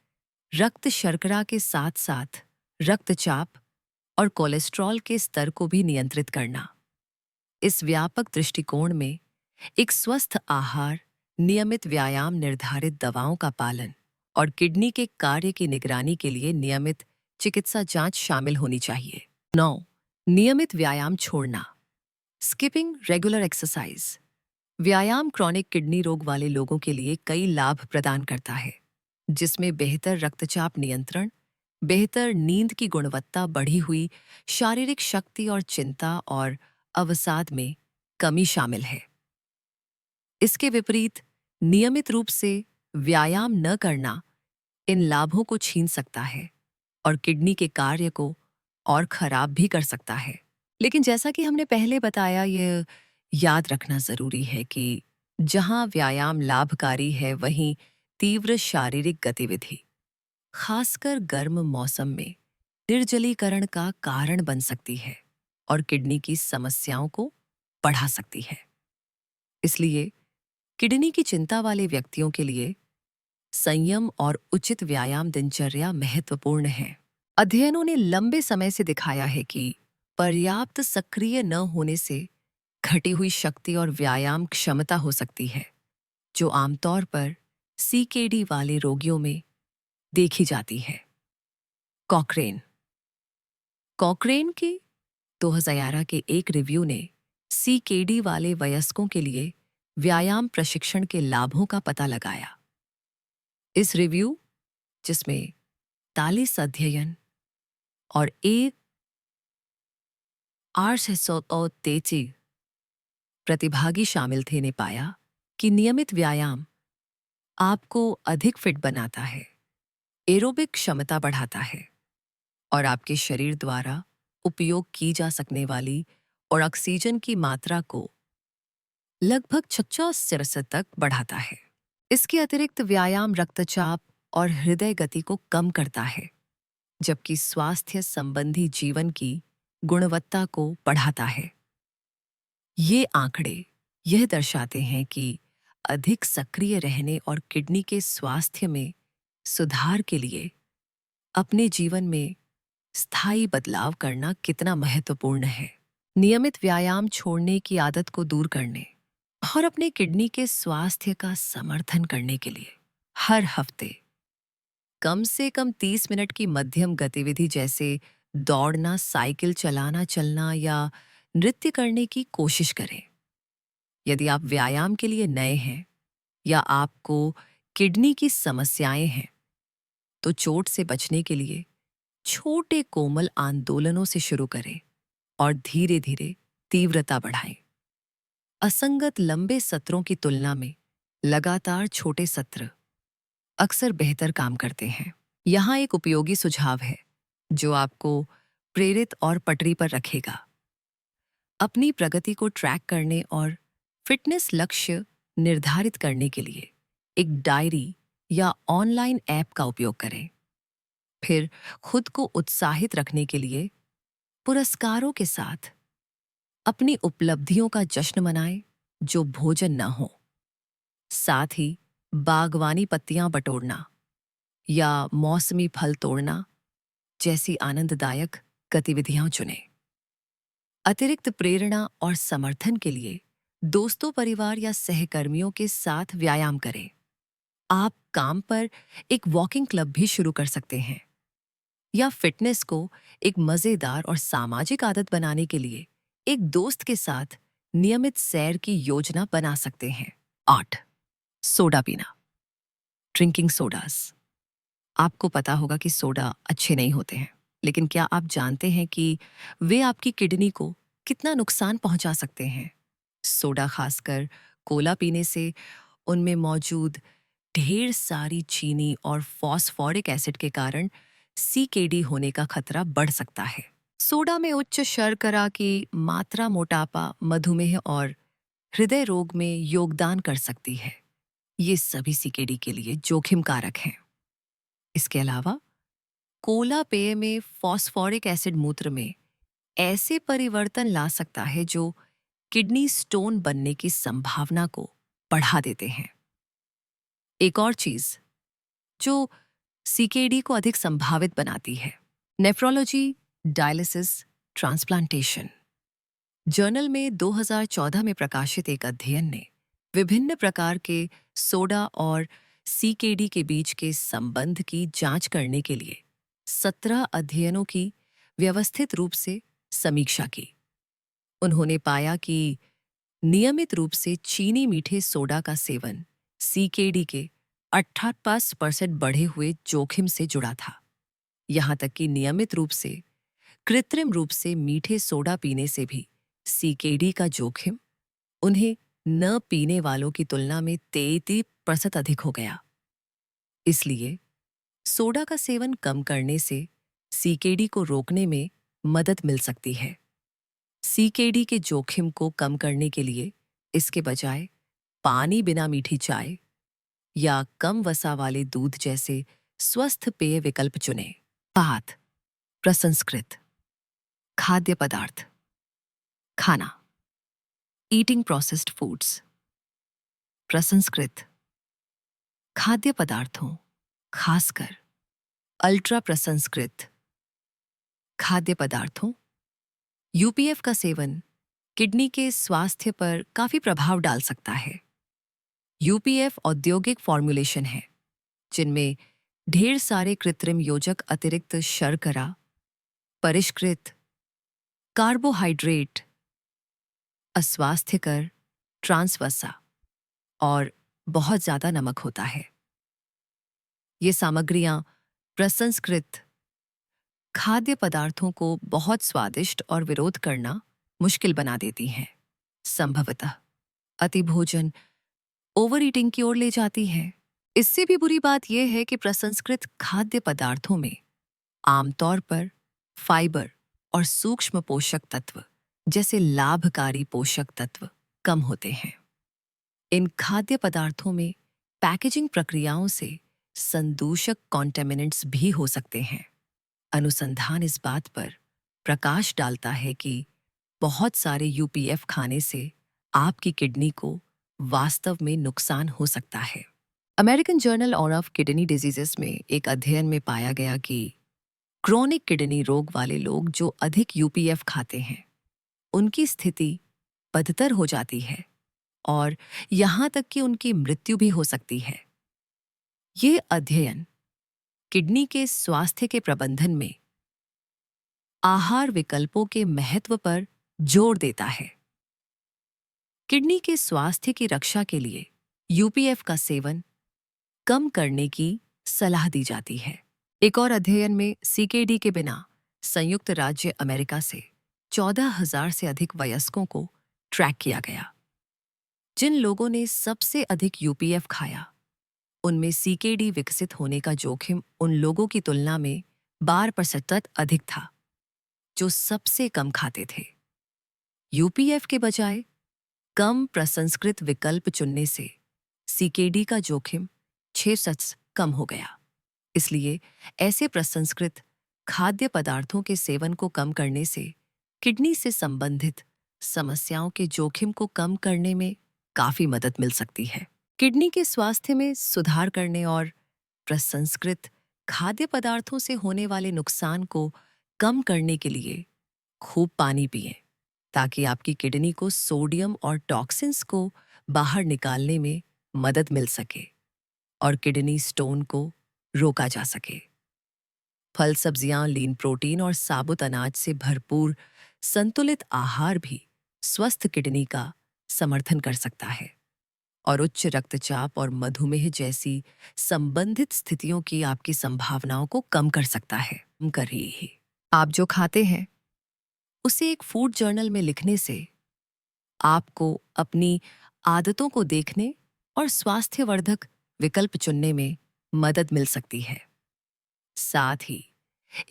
रक्त शर्करा के साथ साथ रक्तचाप और कोलेस्ट्रॉल के स्तर को भी नियंत्रित करना। इस व्यापक दृष्टिकोण में एक स्वस्थ आहार, नियमित व्यायाम, निर्धारित दवाओं का पालन और किडनी के कार्य की निगरानी के लिए नियमित चिकित्सा जांच शामिल होनी चाहिए। 9. नियमित व्यायाम छोड़ना। Skipping regular exercise. व्यायाम क्रॉनिक किडनी रोग वाले लोगों के लिए कई लाभ प्रदान करता है, जिसमें बेहतर रक्तचाप नियंत्रण, बेहतर नींद की गुणवत्ता, बढ़ी हुई शारीरिक शक्ति और चिंता और अवसाद में कमी शामिल है। इसके विपरीत नियमित रूप से व्यायाम न करना इन लाभों को छीन सकता है और किडनी के कार्य को और खराब भी कर सकता है। लेकिन जैसा कि हमने पहले बताया, ये याद रखना जरूरी है कि जहां व्यायाम लाभकारी है, वहीं तीव्र शारीरिक गतिविधि, खासकर गर्म मौसम में, निर्जलीकरण का कारण बन सकती है और किडनी की समस्याओं को बढ़ा सकती है। इसलिए किडनी की चिंता वाले व्यक्तियों के लिए संयम और उचित व्यायाम दिनचर्या महत्वपूर्ण है। अध्ययनों ने लंबे समय से दिखाया है कि पर्याप्त सक्रिय न होने से घटी हुई शक्ति और व्यायाम क्षमता हो सकती है, जो आमतौर पर सीकेडी वाले रोगियों में देखी जाती है। कॉकरेन कॉकरेन के 2011 के एक रिव्यू ने सीकेडी वाले वयस्कों के लिए व्यायाम प्रशिक्षण के लाभों का पता लगाया। इस रिव्यू, जिसमें 40 अध्ययन और 1,833 प्रतिभागी शामिल थे, ने पाया कि नियमित व्यायाम आपको अधिक फिट बनाता है, एरोबिक क्षमता बढ़ाता है और आपके शरीर द्वारा उपयोग की जा सकने वाली और ऑक्सीजन की मात्रा को लगभग 66% तक बढ़ाता है। इसके अतिरिक्त व्यायाम रक्तचाप और हृदय गति को कम करता है, जबकि स्वास्थ्य संबंधी जीवन की गुणवत्ता को बढ़ाता है। ये आंकड़े यह दर्शाते हैं कि अधिक सक्रिय रहने और किडनी के स्वास्थ्य में सुधार के लिए अपने जीवन में स्थायी बदलाव करना कितना महत्वपूर्ण है। नियमित व्यायाम छोड़ने की आदत को दूर करने और अपने किडनी के स्वास्थ्य का समर्थन करने के लिए हर हफ्ते कम से कम 30 मिनट की मध्यम गतिविधि, जैसे दौड़ना, साइकिल चलाना, चलना या नृत्य करने की कोशिश करें। यदि आप व्यायाम के लिए नए हैं या आपको किडनी की समस्याएं हैं, तो चोट से बचने के लिए छोटे कोमल आंदोलनों से शुरू करें और धीरे धीरे तीव्रता बढ़ाएं। असंगत लंबे सत्रों की तुलना में लगातार छोटे सत्र अक्सर बेहतर काम करते हैं। यहाँ एक उपयोगी सुझाव है जो आपको प्रेरित और पटरी पर रखेगा। अपनी प्रगति को ट्रैक करने और फिटनेस लक्ष्य निर्धारित करने के लिए एक डायरी या ऑनलाइन ऐप का उपयोग करें। फिर खुद को उत्साहित रखने के लिए पुरस्कारों के साथ अपनी उपलब्धियों का जश्न मनाएं, जो भोजन न हो। साथ ही बागवानी पत्तियां बटोरना या मौसमी फल तोड़ना जैसी आनंददायक गतिविधियां चुनें। अतिरिक्त प्रेरणा और समर्थन के लिए दोस्तों, परिवार या सहकर्मियों के साथ व्यायाम करें। आप काम पर एक वॉकिंग क्लब भी शुरू कर सकते हैं या फिटनेस को एक मजेदार और सामाजिक आदत बनाने के लिए एक दोस्त के साथ नियमित सैर की योजना बना सकते हैं। 8. सोडा पीना। Drinking sodas. आपको पता होगा कि सोडा अच्छे नहीं होते हैं, लेकिन क्या आप जानते हैं कि वे आपकी किडनी को कितना नुकसान पहुंचा सकते हैं? सोडा, खासकर कोला पीने से उनमें मौजूद ढेर सारी चीनी और फॉस्फोरिक एसिड के कारण सीकेडी होने का खतरा बढ़ सकता है। सोडा में उच्च शर्करा की मात्रा मोटापा, मधुमेह और हृदय रोग में योगदान कर सकती है। ये सभी सीकेडी के लिए जोखिम कारक हैं। इसके अलावा कोला पेय में फॉस्फोरिक एसिड मूत्र में ऐसे परिवर्तन ला सकता है जो किडनी स्टोन बनने की संभावना को बढ़ा देते हैं। एक और चीज जो सीकेडी को अधिक संभावित बनाती है, नेफ्रोलॉजी, डायलिसिस, ट्रांसप्लांटेशन। जर्नल में 2014 में प्रकाशित एक अध्ययन ने विभिन्न प्रकार के सोडा और सीकेडी के बीच के संबंध की जांच करने के लिए 17 अध्ययनों की व्यवस्थित रूप से समीक्षा की। उन्होंने पाया कि नियमित रूप से चीनी मीठे सोडा का सेवन सीकेडी के 88% बढ़े हुए जोखिम से जुड़ा था। यहाँ तक कि नियमित रूप से कृत्रिम रूप से मीठे सोडा पीने से भी सीकेडी का जोखिम उन्हें न पीने वालों की तुलना में 60% अधिक हो गया। इसलिए सोडा का सेवन कम करने से सीकेडी को रोकने में मदद मिल सकती है। सीकेडी के जोखिम को कम करने के लिए इसके बजाय पानी बिना मीठी चाय या कम वसा वाले दूध जैसे स्वस्थ पेय विकल्प चुनें। 5. प्रसंस्कृत खाद्य पदार्थ खाना ईटिंग प्रोसेस्ड फूड्स। प्रसंस्कृत खाद्य पदार्थों, खासकर अल्ट्रा प्रसंस्कृत खाद्य पदार्थों, यूपीएफ का सेवन किडनी के स्वास्थ्य पर काफी प्रभाव डाल सकता है। यूपीएफ औद्योगिक फॉर्मुलेशन है जिनमें ढेर सारे कृत्रिम योजक अतिरिक्त शर्करा, परिष्कृत कार्बोहाइड्रेट, अस्वास्थ्यकर ट्रांस वसा और बहुत ज्यादा नमक होता है। ये सामग्रियां प्रसंस्कृत खाद्य पदार्थों को बहुत स्वादिष्ट और विरोध करना मुश्किल बना देती हैं। संभवतः अतिभोजन ओवर ईटिंग की ओर ले जाती है। इससे भी बुरी बात यह है कि प्रसंस्कृत खाद्य पदार्थों में आमतौर पर फाइबर और सूक्ष्म पोषक तत्व जैसे लाभकारी पोषक तत्व कम होते हैं। इन खाद्य पदार्थों में पैकेजिंग प्रक्रियाओं से संदूषक कॉन्टेमिनेंट्स भी हो सकते हैं। अनुसंधान इस बात पर प्रकाश डालता है कि बहुत सारे यूपीएफ खाने से आपकी किडनी को वास्तव में नुकसान हो सकता है। American journal of kidney diseases में एक अध्ययन में पाया गया कि क्रोनिक किडनी रोग वाले लोग जो अधिक यूपीएफ खाते हैं उनकी स्थिति बदतर हो जाती है और यहां तक कि उनकी मृत्यु भी हो सकती है। ये अध्ययन किडनी के स्वास्थ्य के प्रबंधन में आहार विकल्पों के महत्व पर जोर देता है। किडनी के स्वास्थ्य की रक्षा के लिए यूपीएफ का सेवन कम करने की सलाह दी जाती है। एक और अध्ययन में सीकेडी के बिना संयुक्त राज्य अमेरिका से 14,000 से अधिक वयस्कों को ट्रैक किया गया। जिन लोगों ने सबसे अधिक यूपीएफ खाया उनमें सीकेडी विकसित होने का जोखिम उन लोगों की तुलना में 12% अधिक था जो सबसे कम खाते थे। यूपीएफ के बजाय कम प्रसंस्कृत विकल्प चुनने से सीकेडी का जोखिम 6% कम हो गया। इसलिए ऐसे प्रसंस्कृत खाद्य पदार्थों के सेवन को कम करने से किडनी से संबंधित समस्याओं के जोखिम को कम करने में काफी मदद मिल सकती है। किडनी के स्वास्थ्य में सुधार करने और प्रसंस्कृत खाद्य पदार्थों से होने वाले नुकसान को कम करने के लिए खूब पानी पिएं ताकि आपकी किडनी को सोडियम और टॉक्सिन्स को बाहर निकालने में मदद मिल सके और किडनी स्टोन को रोका जा सके। फल, सब्जियां, लीन प्रोटीन और साबुत अनाज से भरपूर संतुलित आहार भी स्वस्थ किडनी का समर्थन कर सकता है और उच्च रक्तचाप और मधुमेह जैसी संबंधित स्थितियों की आपकी संभावनाओं को कम कर सकता है। करिए ही आप जो खाते हैं उसे एक फूड जर्नल में लिखने से आपको अपनी आदतों को देखने और स्वास्थ्यवर्धक विकल्प चुनने में मदद मिल सकती है। साथ ही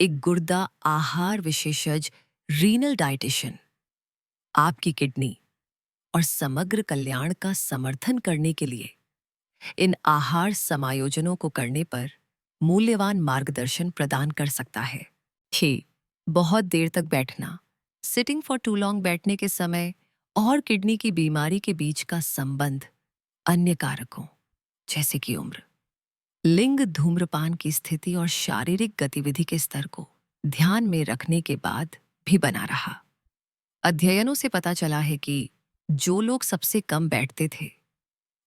एक गुर्दा आहार विशेषज्ञ रीनल डाइटिशियन आपकी किडनी और समग्र कल्याण का समर्थन करने के लिए इन आहार समायोजनों को करने पर मूल्यवान मार्गदर्शन प्रदान कर सकता है। बहुत देर तक बैठना, सिटिंग फॉर टू लॉन्ग बैठने के समय और किडनी की बीमारी के बीच का संबंध अन्य कारकों जैसे कि उम्र, लिंग, धूम्रपान की स्थिति और शारीरिक गतिविधि के स्तर को ध्यान में रखने के बाद भी बना रहा। अध्ययनों से पता चला है कि जो लोग सबसे कम बैठते थे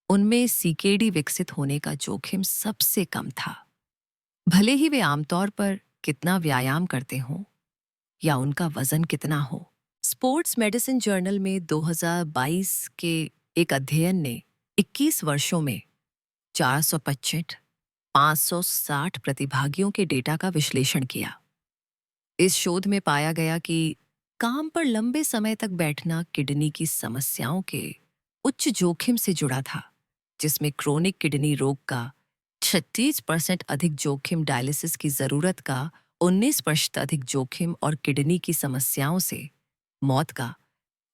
उनमें सीकेडी विकसित होने का जोखिम सबसे कम था, भले ही वे आमतौर पर कितना व्यायाम करते हों या उनका वजन कितना हो। स्पोर्ट्स मेडिसिन जर्नल में 2022 के एक अध्ययन ने 21 वर्षों में 560 प्रतिभागियों के डेटा का विश्लेषण किया। इस शोध में पाया गया कि काम पर लंबे समय तक बैठना किडनी की समस्याओं के उच्च जोखिम से जुड़ा था, जिसमें क्रोनिक किडनी रोग का 36% अधिक जोखिम, डायलिसिस की जरूरत का 19% अधिक जोखिम और किडनी की समस्याओं से मौत का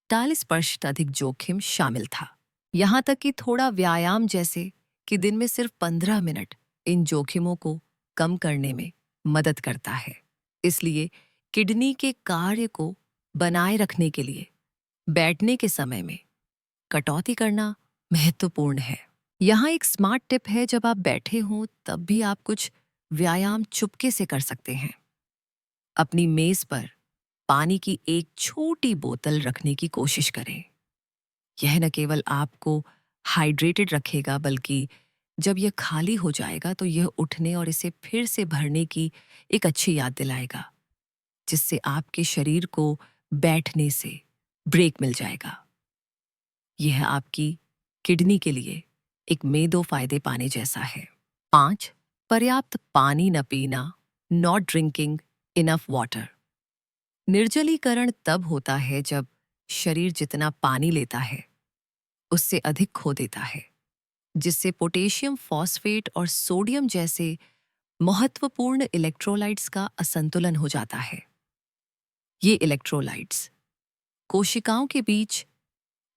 40% अधिक जोखिम शामिल था। यहाँ तक कि थोड़ा व्यायाम, जैसे कि दिन में सिर्फ 15 मिनट, इन जोखिमों को कम करने में मदद करता है। इसलिए किडनी के कार्य को बनाए रखने के लिए बैठने के समय में कटौती करना महत्वपूर्ण है। यहाँ एक स्मार्ट टिप है, जब आप बैठे हों तब भी आप कुछ व्यायाम चुपके से कर सकते हैं। अपनी मेज पर पानी की एक छोटी बोतल रखने की कोशिश करें। यह न केवल आपको हाइड्रेटेड रखेगा, बल्कि जब यह खाली हो जाएगा तो यह उठने और इसे फिर से भरने की एक अच्छी याद दिलाएगा, जिससे आपके शरीर को बैठने से ब्रेक मिल जाएगा। यह आपकी किडनी के लिए एक में दो फायदे पाने जैसा है। 5. पर्याप्त पानी न पीना, नॉट ड्रिंकिंग इनफ वाटर। निर्जलीकरण तब होता है जब शरीर जितना पानी लेता है उससे अधिक खो देता है, जिससे पोटेशियम, फॉस्फेट और सोडियम जैसे महत्वपूर्ण इलेक्ट्रोलाइट्स का असंतुलन हो जाता है। ये इलेक्ट्रोलाइट्स कोशिकाओं के बीच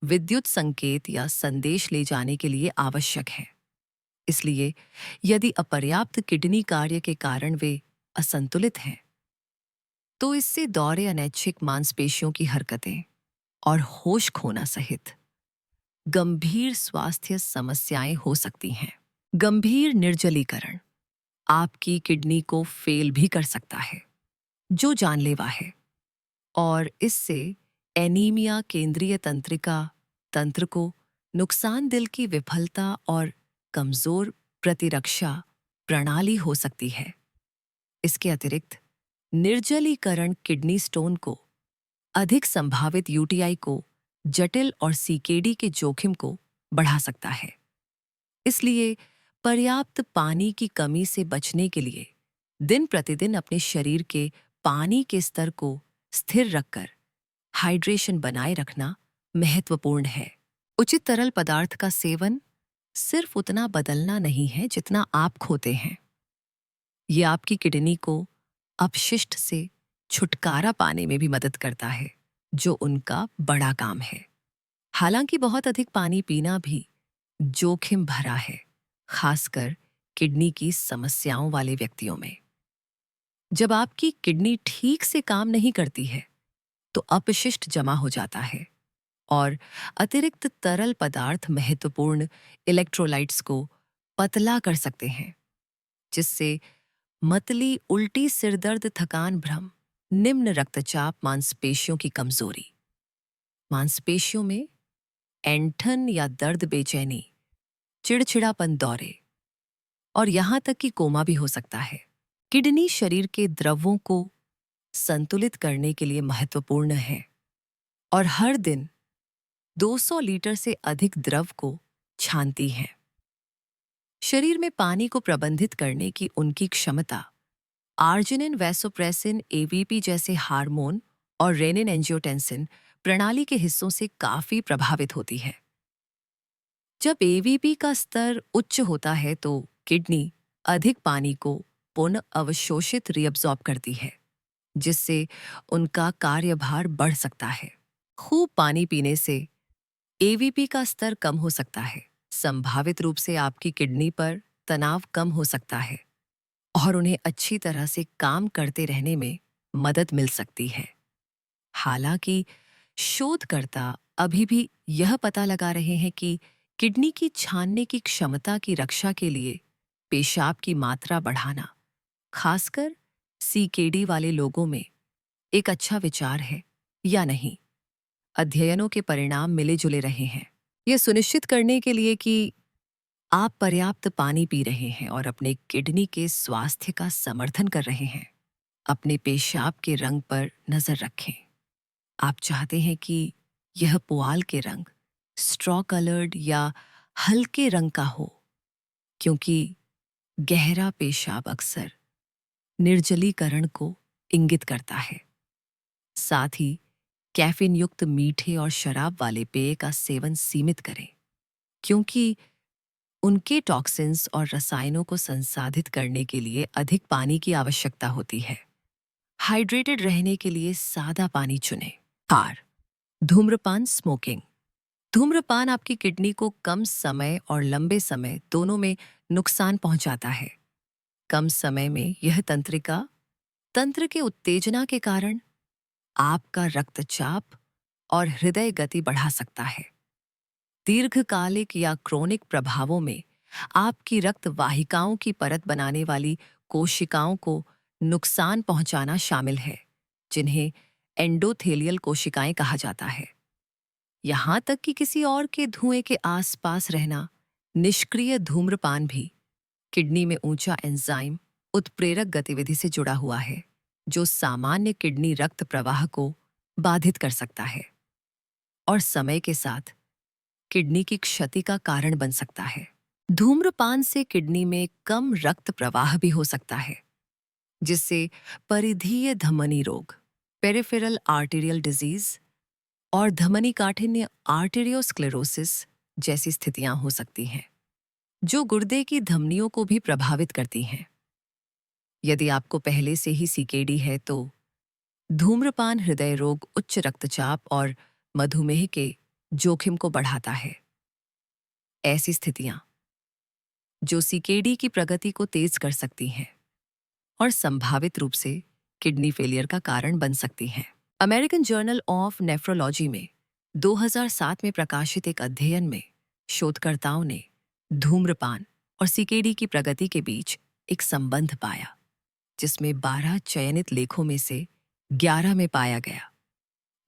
विद्युत संकेत या संदेश ले जाने के लिए आवश्यक है। इसलिए यदि अपर्याप्त किडनी कार्य के कारण वे असंतुलित हैं, तो इससे दौरे, अनैच्छिक मांसपेशियों की हरकतें और होश खोना सहित गंभीर स्वास्थ्य समस्याएं हो सकती हैं। गंभीर निर्जलीकरण आपकी किडनी को फेल भी कर सकता है, जो जानलेवा है, और इससे एनीमिया, केंद्रीय तंत्रिका तंत्र को नुकसान, दिल की विफलता और कमजोर प्रतिरक्षा प्रणाली हो सकती है। इसके अतिरिक्त निर्जलीकरण किडनी स्टोन को, अधिक संभावित यूटीआई को, जटिल और सीकेडी के जोखिम को बढ़ा सकता है। इसलिए पर्याप्त पानी की कमी से बचने के लिए दिन प्रतिदिन अपने शरीर के पानी के स्तर को स्थिर रखकर हाइड्रेशन बनाए रखना महत्वपूर्ण है। उचित तरल पदार्थ का सेवन सिर्फ उतना बदलना नहीं है जितना आप खोते हैं। ये आपकी किडनी को अपशिष्ट से छुटकारा पाने में भी मदद करता है, जो उनका बड़ा काम है। हालांकि बहुत अधिक पानी पीना भी जोखिम भरा है, खासकर किडनी की समस्याओं वाले व्यक्तियों में। जब आपकी किडनी ठीक से काम नहीं करती है, तो अपशिष्ट जमा हो जाता है और अतिरिक्त तरल पदार्थ महत्वपूर्ण इलेक्ट्रोलाइट्स को पतला कर सकते हैं, जिससे मतली, उल्टी, सिरदर्द, थकान, भ्रम, निम्न रक्तचाप, मांसपेशियों की कमजोरी, मांसपेशियों में ऐंठन या दर्द, बेचैनी, चिड़चिड़ापन, दौरे और यहां तक कि कोमा भी हो सकता है। किडनी शरीर के द्रवों को संतुलित करने के लिए महत्वपूर्ण है और हर दिन 200 लीटर से अधिक द्रव को छानती हैं। शरीर में पानी को प्रबंधित करने की उनकी क्षमता आर्जिनिन, वैसोप्रेसिन, एवीपी जैसे हार्मोन और रेनिन, एंजियोटेंसिन प्रणाली के हिस्सों से काफी प्रभावित होती है। जब एवीपी का स्तर उच्च होता है तो किडनी अधिक पानी को पुनः अवशोषित, रीअब्सॉर्ब करती है, जिससे उनका कार्यभार बढ़ सकता है। खूब पानी पीने से एवीपी का स्तर कम हो सकता है। संभावित रूप से आपकी किडनी पर तनाव कम हो सकता है और उन्हें अच्छी तरह से काम करते रहने में मदद मिल सकती है। हालांकि शोधकर्ता अभी भी यह पता लगा रहे हैं कि किडनी की छानने की क्षमता की रक्षा के लिए पेशाब की मात्रा बढ़ाना, खासकर सीकेडी वाले लोगों में, एक अच्छा विचार है या नहीं। अध्ययनों के परिणाम मिले जुले रहे हैं। यह सुनिश्चित करने के लिए कि आप पर्याप्त पानी पी रहे हैं और अपने किडनी के स्वास्थ्य का समर्थन कर रहे हैं, अपने पेशाब के रंग पर नजर रखें। आप चाहते हैं कि यह पुआल के रंग, स्ट्रॉ कलर्ड या हल्के रंग का हो, क्योंकि गहरा पेशाब अक्सर निर्जलीकरण को इंगित करता है। साथ ही कैफीन युक्त मीठे और शराब वाले पेय का सेवन सीमित करें, क्योंकि उनके टॉक्सिन्स और रसायनों को संसाधित करने के लिए अधिक पानी की आवश्यकता होती है। हाइड्रेटेड रहने के लिए सादा पानी चुनें। 4. धूम्रपान स्मोकिंग। धूम्रपान आपकी किडनी को कम समय और लंबे समय दोनों में नुकसान पहुंचाता है। कम समय में यह तंत्र के उत्तेजना के कारण आपका रक्तचाप और हृदय गति बढ़ा सकता है। दीर्घकालिक या क्रोनिक प्रभावों में आपकी रक्त वाहिकाओं की परत बनाने वाली कोशिकाओं को नुकसान पहुंचाना शामिल है, जिन्हें एंडोथेलियल कोशिकाएं कहा जाता है। यहां तक कि किसी और के धुएं के आसपास रहना, निष्क्रिय धूम्रपान भी किडनी में ऊंचा एंजाइम उत्प्रेरक गतिविधि से जुड़ा हुआ है, जो सामान्य किडनी रक्त प्रवाह को बाधित कर सकता है और समय के साथ किडनी की क्षति का कारण बन सकता है। धूम्रपान से किडनी में कम रक्त प्रवाह भी हो सकता है, जिससे परिधीय धमनी रोग, पेरिफेरल आर्टेरियल डिजीज और धमनी काठिन्य आर्टेरियोस्क्लेरोसिस जैसी स्थितियां हो सकती हैं, जो गुर्दे की धमनियों को भी प्रभावित करती हैं। यदि आपको पहले से ही सीकेडी है तो धूम्रपान हृदय रोग, उच्च रक्तचाप और मधुमेह के जोखिम को बढ़ाता है। ऐसी स्थितियां जो सीकेडी की प्रगति को तेज कर सकती हैं और संभावित रूप से किडनी फेलियर का कारण बन सकती हैं। अमेरिकन जर्नल ऑफ नेफ्रोलॉजी में 2007 में प्रकाशित एक अध्ययन में शोधकर्ताओं ने धूम्रपान और सीकेडी की प्रगति के बीच एक संबंध पाया, जिसमें 12 चयनित लेखों में से 11 में पाया गया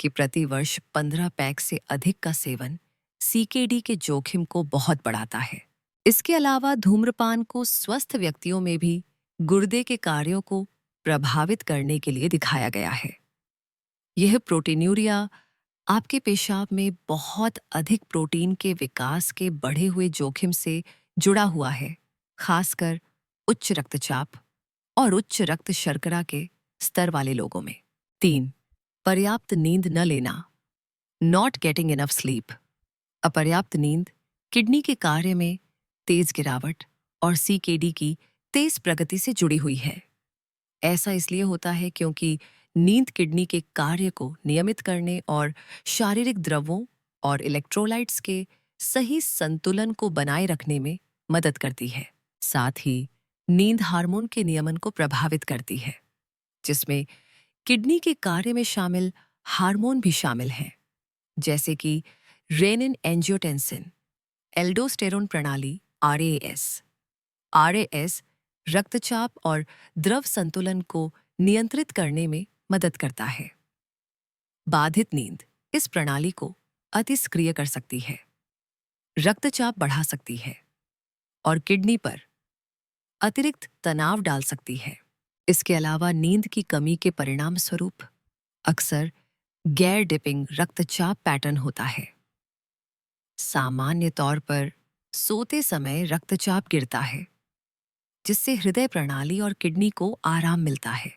कि प्रति वर्ष 15 पैक से अधिक का सेवन सीकेडी के जोखिम को बहुत बढ़ाता है। इसके अलावा धूम्रपान को स्वस्थ व्यक्तियों में भी गुर्दे के कार्यों को प्रभावित करने के लिए दिखाया गया है। यह प्रोटीन्यूरिया, आपके पेशाब में बहुत अधिक प्रोटीन के विकास के बढ़े हुए जोखिम से जुड़ा हुआ है, खासकर उच्च रक्तचाप और उच्च रक्त शर्करा के स्तर वाले लोगों में। 3. पर्याप्त नींद न लेना, नॉट गेटिंग इनफ स्लीप। अपर्याप्त नींद किडनी के कार्य में तेज गिरावट और सीकेडी की तेज प्रगति से जुड़ी हुई है। ऐसा इसलिए होता है क्योंकि नींद किडनी के कार्य को नियमित करने और शारीरिक द्रवों और इलेक्ट्रोलाइट्स के सही संतुलन को बनाए रखने में मदद करती है। साथ ही नींद हार्मोन के नियमन को प्रभावित करती है, जिसमें किडनी के कार्य में शामिल हार्मोन भी शामिल हैं, जैसे कि रेनिन एंजियोटेंसिन, एल्डोस्टेरोन प्रणाली आरएएस। आरएएस रक्तचाप और द्रव संतुलन को नियंत्रित करने में मदद करता है। बाधित नींद इस प्रणाली को अतिस्क्रिय कर सकती है, रक्तचाप बढ़ा सकती है और किडनी पर अतिरिक्त तनाव डाल सकती है। इसके अलावा नींद की कमी के परिणाम स्वरूप अक्सर गैर डिपिंग रक्तचाप पैटर्न होता है। सामान्य तौर पर सोते समय रक्तचाप गिरता है, जिससे हृदय प्रणाली और किडनी को आराम मिलता है।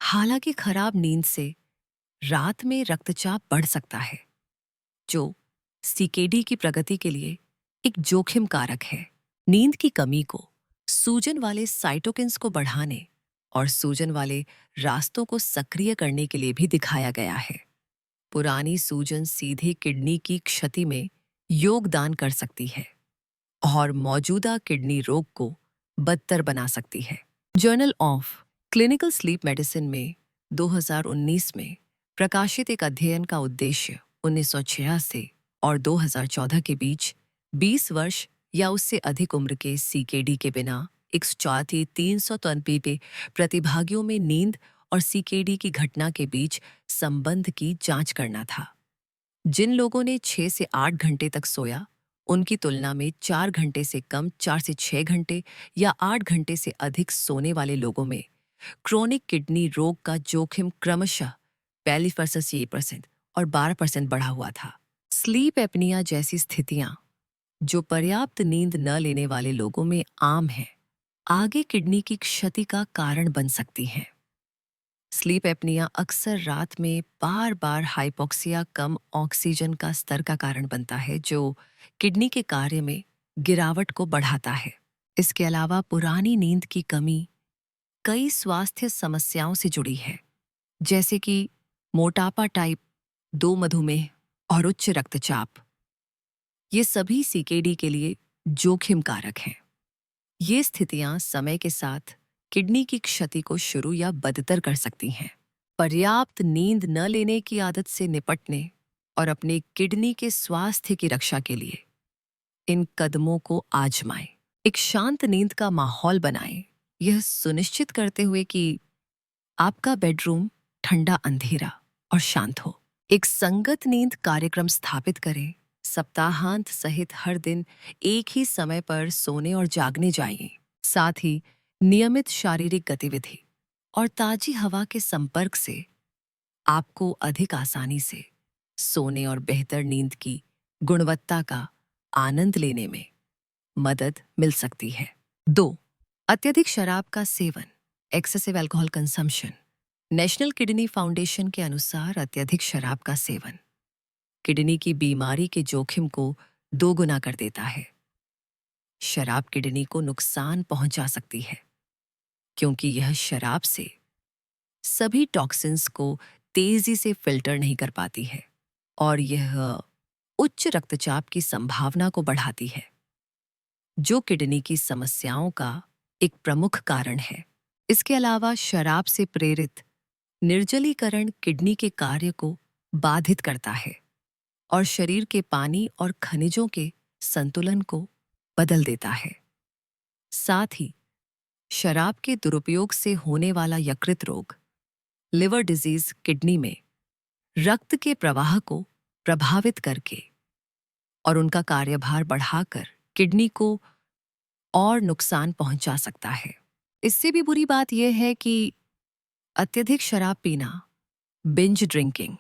हालांकि खराब नींद से रात में रक्तचाप बढ़ सकता है, जो सीकेडी की प्रगति के लिए एक जोखिम कारक है। नींद की कमी को सूजन वाले साइटोकिन्स को बढ़ाने और सूजन वाले रास्तों को सक्रिय करने के लिए भी दिखाया गया है। पुरानी सूजन सीधे किडनी की क्षति में योगदान कर सकती है और मौजूदा किडनी रोग को बदतर बना सकती है। Journal of clinical sleep medicine में 2019 में प्रकाशित एक अध्ययन का उद्देश्य 1986 और 2014 के बीच 20 वर्ष या उससे अधिक उम्र के सीकेडी के बिना 393 पे प्रतिभागियों में नींद और सीकेडी की घटना के बीच संबंध की जांच करना था। जिन लोगों ने 6 से 8 घंटे तक सोया, उनकी तुलना में 4 घंटे से कम 4 से 6 घंटे या 8 घंटे से अधिक सोने वाले लोगों में क्रोनिक किडनी रोग का जोखिम क्रमशः 42% और 12% बढ़ा हुआ था। स्लीप एपनिया जैसी स्थितियां, जो पर्याप्त नींद न लेने वाले लोगों में आम हैं, आगे किडनी की क्षति का कारण बन सकती हैं। स्लीप एपनिया अक्सर रात में बार बार हाइपोक्सिया, कम ऑक्सीजन का स्तर का कारण बनता है, जो किडनी के कार्य में गिरावट को बढ़ाता है। इसके अलावा पुरानी नींद की कमी कई स्वास्थ्य समस्याओं से जुड़ी है, जैसे कि मोटापा टाइप 2, मधुमेह और उच्च रक्तचाप। ये सभी सीकेडी के लिए जोखिम कारक हैं। ये स्थितियां समय के साथ किडनी की क्षति को शुरू या बदतर कर सकती हैं। पर्याप्त नींद न लेने की आदत से निपटने और अपने किडनी के स्वास्थ्य की रक्षा के लिए इन कदमों को आजमाएं। एक शांत नींद का माहौल बनाएं, यह सुनिश्चित करते हुए कि आपका बेडरूम ठंडा, अंधेरा और शांत हो। एक संगत नींद कार्यक्रम स्थापित करें। सप्ताहांत सहित हर दिन एक ही समय पर सोने और जागने जाइए। साथ ही नियमित शारीरिक गतिविधि और ताजी हवा के संपर्क से आपको अधिक आसानी से सोने और बेहतर नींद की गुणवत्ता का आनंद लेने में मदद मिल सकती है। 2. अत्यधिक शराब का seven, excessive alcohol consumption. National kidney foundation के अनुसार अत्यधिक शराब का सेवन किडनी की बीमारी के जोखिम को दोगुना कर देता है। शराब किडनी को नुकसान पहुंचा सकती है, क्योंकि यह शराब से सभी टॉक्सिन्स को तेजी से फिल्टर नहीं कर पाती है और यह उच्च रक्तचाप की संभावना को बढ़ाती है, जो किडनी की समस्याओं का एक प्रमुख कारण है। इसके अलावा शराब से प्रेरित निर्जलीकरण किडनी के कार्य को बाधित करता है और शरीर के पानी और खनिजों के संतुलन को बदल देता है। साथ ही शराब के दुरुपयोग से होने वाला यकृत रोग, लिवर डिजीज, किडनी में रक्त के प्रवाह को प्रभावित करके और उनका कार्यभार बढ़ाकर किडनी को और नुकसान पहुंचा सकता है। इससे भी बुरी बात यह है कि अत्यधिक शराब पीना, बिंज ड्रिंकिंग,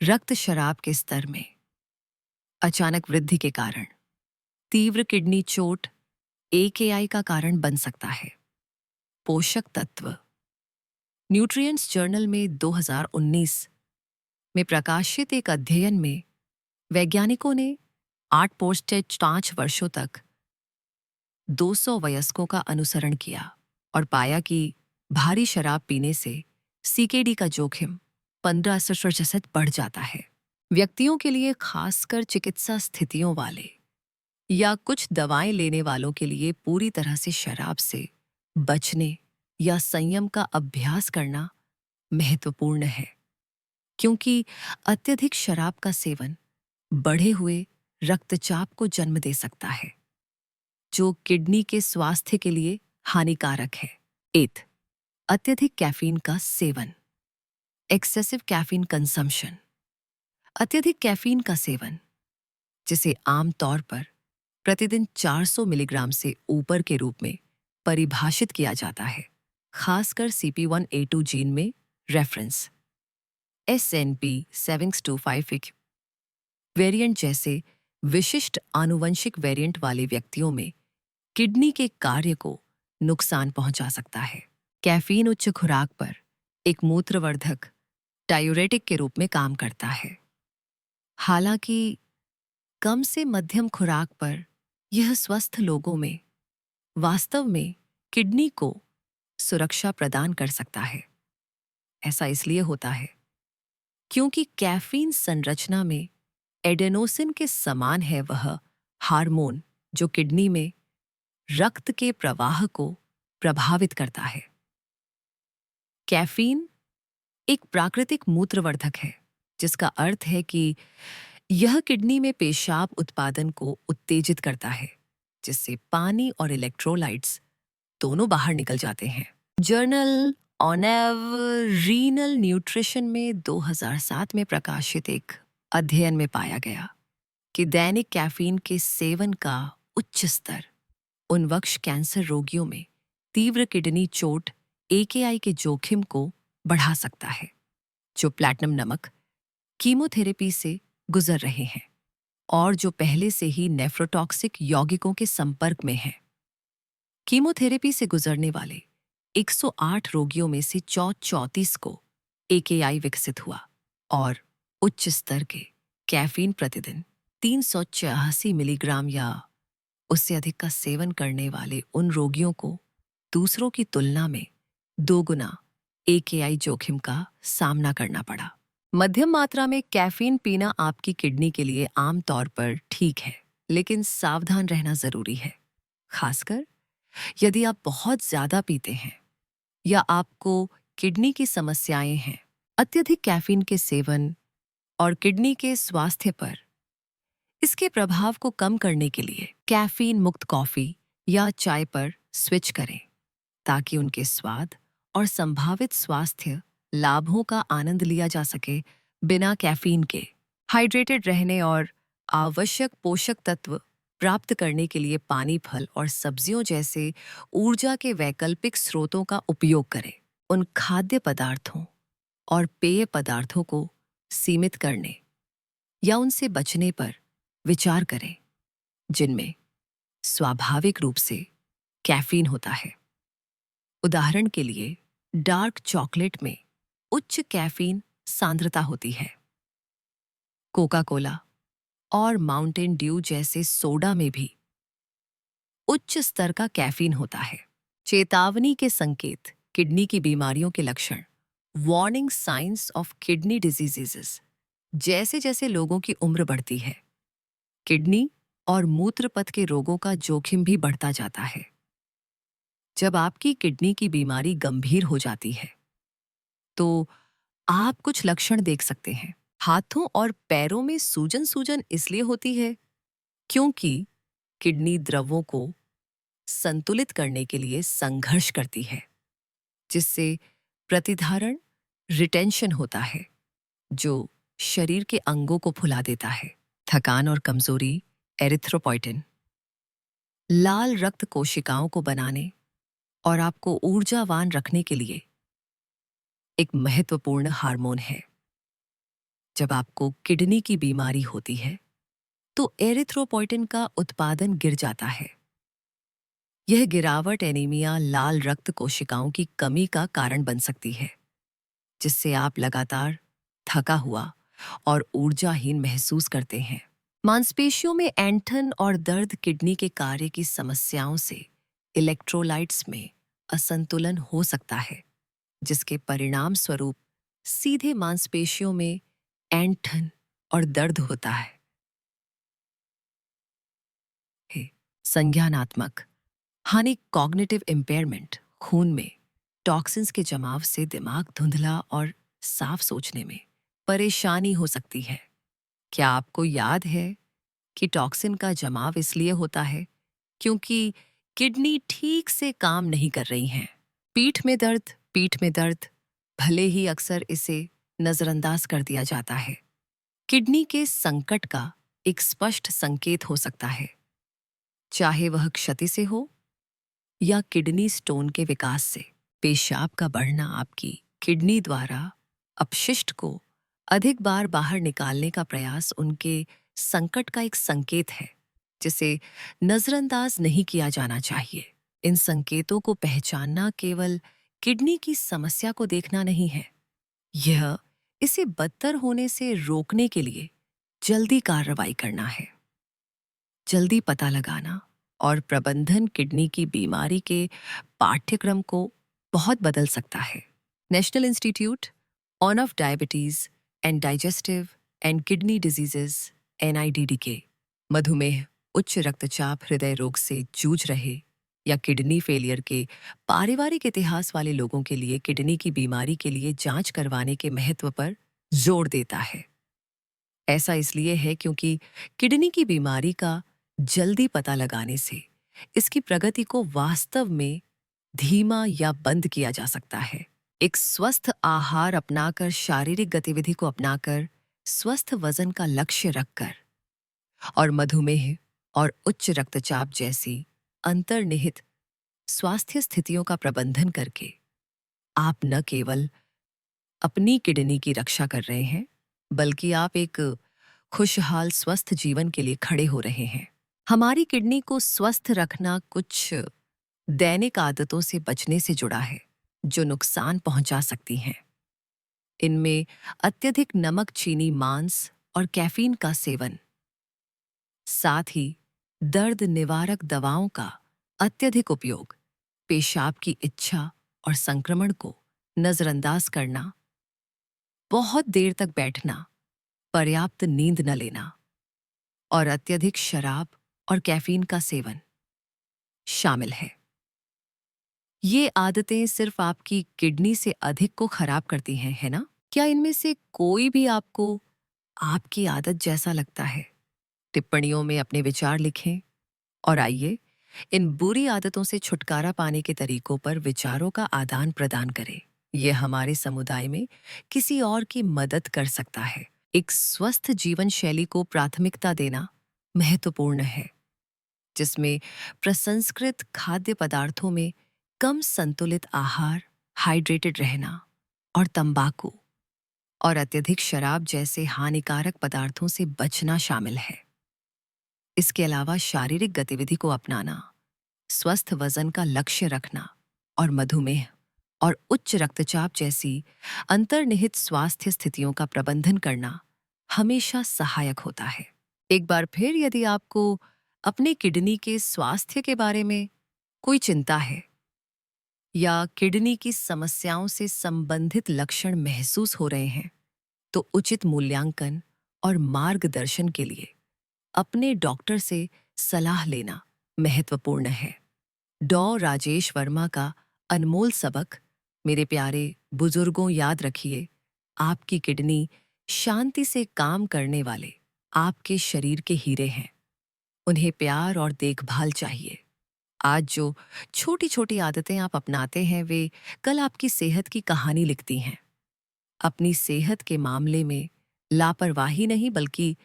रक्त शराब के स्तर में अचानक वृद्धि के कारण तीव्र किडनी चोट, AKI का कारण बन सकता है। पोषक तत्व। न्यूट्रिएंट्स जर्नल में 2019 में प्रकाशित एक अध्ययन में वैज्ञानिकों ने 8 वर्षों तक 200 वयस्कों का अनुसरण किया और पाया कि भारी शराब पीने से सीकेडी का जोखिम 15% बढ़ जाता है। व्यक्तियों के लिए, खासकर चिकित्सा स्थितियों वाले या कुछ दवाएं लेने वालों के लिए, पूरी तरह से शराब से बचने या संयम का अभ्यास करना महत्वपूर्ण है, क्योंकि अत्यधिक शराब का सेवन बढ़े हुए रक्तचाप को जन्म दे सकता है, जो किडनी के स्वास्थ्य के लिए हानिकारक है। 8. अत्यधिक कैफीन का सेवन, एक्सेसिव कैफीन कंजम्पशन। अत्यधिक कैफीन का सेवन, जिसे आमतौर पर प्रतिदिन 400 मिलीग्राम से ऊपर के रूप में परिभाषित किया जाता है, खासकर CP1A2 जीन में रेफरेंस SNP 725 वेरिएंट जैसे विशिष्ट आनुवंशिक वेरिएंट वाले व्यक्तियों में किडनी के कार्य को नुकसान पहुंचा सकता है। कैफीन उच्च खुराक पर एक मूत्रवर्धक डायूरेटिक के रूप में काम करता है। हालांकि कम से मध्यम खुराक पर यह स्वस्थ लोगों में वास्तव में किडनी को सुरक्षा प्रदान कर सकता है। ऐसा इसलिए होता है क्योंकि कैफीन संरचना में एडेनोसिन के समान है, वह हार्मोन जो किडनी में रक्त के प्रवाह को प्रभावित करता है। कैफीन एक प्राकृतिक मूत्रवर्धक है, जिसका अर्थ है कि यह किडनी में पेशाब उत्पादन को उत्तेजित करता है, जिससे पानी और इलेक्ट्रोलाइट्स दोनों बाहर निकल जाते हैं। जर्नल ऑन रीनल न्यूट्रिशन में 2007 में प्रकाशित एक अध्ययन में पाया गया कि दैनिक कैफीन के सेवन का उच्च स्तर उन वक्ष कैंसर रोगियों में तीव्र किडनी चोट, AKI के जोखिम को बढ़ा सकता है, जो प्लैटिनम नमक कीमोथेरेपी से गुजर रहे हैं और जो पहले से ही नेफ्रोटॉक्सिक यौगिकों के संपर्क में हैं। कीमोथेरेपी से गुजरने वाले 108 रोगियों में से 34 को AKI विकसित हुआ और उच्च स्तर के कैफीन प्रतिदिन 386 मिलीग्राम या उससे अधिक का सेवन करने वाले उन रोगियों को दूसरों की तुलना में दोगुना AKI जोखिम का सामना करना पड़ा। मध्यम मात्रा में कैफीन पीना आपकी किडनी के लिए आमतौर पर ठीक है, लेकिन सावधान रहना जरूरी है, खासकर यदि आप बहुत ज्यादा पीते हैं या आपको किडनी की समस्याएं हैं। अत्यधिक कैफीन के सेवन और किडनी के स्वास्थ्य पर इसके प्रभाव को कम करने के लिए कैफीन मुक्त कॉफी या चाय पर स्विच करें, ताकि उनके स्वाद और संभावित स्वास्थ्य लाभों का आनंद लिया जा सके बिना कैफीन के। हाइड्रेटेड रहने और आवश्यक पोषक तत्व प्राप्त करने के लिए पानी, फल और सब्जियों जैसे ऊर्जा के वैकल्पिक स्रोतों का उपयोग करें। उन खाद्य पदार्थों और पेय पदार्थों को सीमित करने या उनसे बचने पर विचार करें जिनमें स्वाभाविक रूप से कैफीन होता है। उदाहरण के लिए, डार्क चॉकलेट में उच्च कैफीन सांद्रता होती है। कोका कोला और माउंटेन ड्यू जैसे सोडा में भी उच्च स्तर का कैफीन होता है। चेतावनी के संकेत, किडनी की बीमारियों के लक्षण, warning science of kidney diseases. जैसे जैसे लोगों की उम्र बढ़ती है, किडनी और मूत्रपथ के रोगों का जोखिम भी बढ़ता जाता है। जब आपकी किडनी की बीमारी गंभीर हो जाती है, तो आप कुछ लक्षण देख सकते हैं। हाथों और पैरों में सूजन सूजन इसलिए होती है क्योंकि किडनी द्रवों को संतुलित करने के लिए संघर्ष करती है, जिससे प्रतिधारण रिटेंशन होता है, जो शरीर के अंगों को फुला देता है। थकान और कमजोरी, एरिथ्रोपोइटिन लाल रक्त कोशिकाओं को बनाने और आपको ऊर्जावान रखने के लिए एक महत्वपूर्ण हार्मोन है। जब आपको किडनी की बीमारी होती है, तो एरिथ्रोपोइटिन का उत्पादन गिर जाता है। यह गिरावट एनीमिया, लाल रक्त कोशिकाओं की कमी का कारण बन सकती है, जिससे आप लगातार थका हुआ और ऊर्जाहीन महसूस करते हैं। मांसपेशियों में ऐंठन और दर्द किडनी के कार्य की समस्याओं से इलेक्ट्रोलाइट्स में असंतुलन हो सकता है, जिसके परिणाम स्वरूप सीधे मांसपेशियों में ऐंठन और दर्द होता है। संज्ञानात्मक हानि, कॉग्निटिव इम्पेयरमेंट, खून में टॉक्सिन्स के जमाव से दिमाग धुंधला और साफ सोचने में परेशानी हो सकती है। क्या आपको याद है कि टॉक्सिन का जमाव इसलिए होता है क्योंकि किडनी ठीक से काम नहीं कर रही हैं? पीठ में दर्द भले ही अक्सर इसे नजरअंदाज कर दिया जाता है, किडनी के संकट का एक स्पष्ट संकेत हो सकता है, चाहे वह क्षति से हो या किडनी स्टोन के विकास से। पेशाब का बढ़ना आपकी किडनी द्वारा अपशिष्ट को अधिक बार बाहर निकालने का प्रयास उनके संकट का एक संकेत है, जिसे नजरअंदाज नहीं किया जाना चाहिए। इन संकेतों को पहचानना केवल किडनी की समस्या को देखना नहीं है, यह इसे बदतर होने से रोकने के लिए जल्दी कार्रवाई करना है। जल्दी पता लगाना और प्रबंधन किडनी की बीमारी के पाठ्यक्रम को बहुत बदल सकता है। National institute of diabetes and digestive and kidney diseases NIDDK मधुमेह, उच्च रक्तचाप, हृदय रोग से जूझ रहे या किडनी फेलियर के पारिवारिक इतिहास वाले लोगों के लिए किडनी की बीमारी के लिए जांच करवाने के महत्व पर जोर देता है। ऐसा इसलिए है क्योंकि किडनी की बीमारी का जल्दी पता लगाने से इसकी प्रगति को वास्तव में धीमा या बंद किया जा सकता है। एक स्वस्थ आहार अपनाकर, शारीरिक गतिविधि को अपनाकर, स्वस्थ वजन का लक्ष्य रखकर और मधुमेह और उच्च रक्तचाप जैसी अंतर्निहित स्वास्थ्य स्थितियों का प्रबंधन करके आप न केवल अपनी किडनी की रक्षा कर रहे हैं, बल्कि आप एक खुशहाल स्वस्थ जीवन के लिए खड़े हो रहे हैं। हमारी किडनी को स्वस्थ रखना कुछ दैनिक आदतों से बचने से जुड़ा है जो नुकसान पहुंचा सकती हैं। इनमें अत्यधिक नमक, चीनी, मांस और कैफीन का सेवन, साथ ही दर्द निवारक दवाओं का अत्यधिक उपयोग, पेशाब की इच्छा और संक्रमण को नजरअंदाज करना, बहुत देर तक बैठना, पर्याप्त नींद न लेना और अत्यधिक शराब और कैफीन का सेवन शामिल है। ये आदतें सिर्फ आपकी किडनी से अधिक को खराब करती हैं, है ना? क्या इनमें से कोई भी आपको आपकी आदत जैसा लगता है? टिप्पणियों में अपने विचार लिखें और आइए इन बुरी आदतों से छुटकारा पाने के तरीकों पर विचारों का आदान प्रदान करें। यह हमारे समुदाय में किसी और की मदद कर सकता है। एक स्वस्थ जीवन शैली को प्राथमिकता देना महत्वपूर्ण है, जिसमें प्रसंस्कृत खाद्य पदार्थों में कम संतुलित आहार, हाइड्रेटेड रहना और तंबाकू और अत्यधिक शराब जैसे हानिकारक पदार्थों से बचना शामिल है। इसके अलावा शारीरिक गतिविधि को अपनाना, स्वस्थ वजन का लक्ष्य रखना और मधुमेह और उच्च रक्तचाप जैसी अंतर्निहित स्वास्थ्य स्थितियों का प्रबंधन करना हमेशा सहायक होता है। एक बार फिर, यदि आपको अपने किडनी के स्वास्थ्य के बारे में कोई चिंता है या किडनी की समस्याओं से संबंधित लक्षण महसूस हो रहे हैं, तो उचित मूल्यांकन और मार्गदर्शन के लिए अपने डॉक्टर से सलाह लेना महत्वपूर्ण है। डॉ. राजेश वर्मा का अनमोल सबक। मेरे प्यारे बुजुर्गों, याद रखिए, आपकी किडनी शांति से काम करने वाले आपके शरीर के हीरे हैं। उन्हें प्यार और देखभाल चाहिए। आज जो छोटी छोटी आदतें आप अपनाते हैं, वे कल आपकी सेहत की कहानी लिखती हैं। अपनी सेहत के मामले में लापरवाही नहीं, बल्कि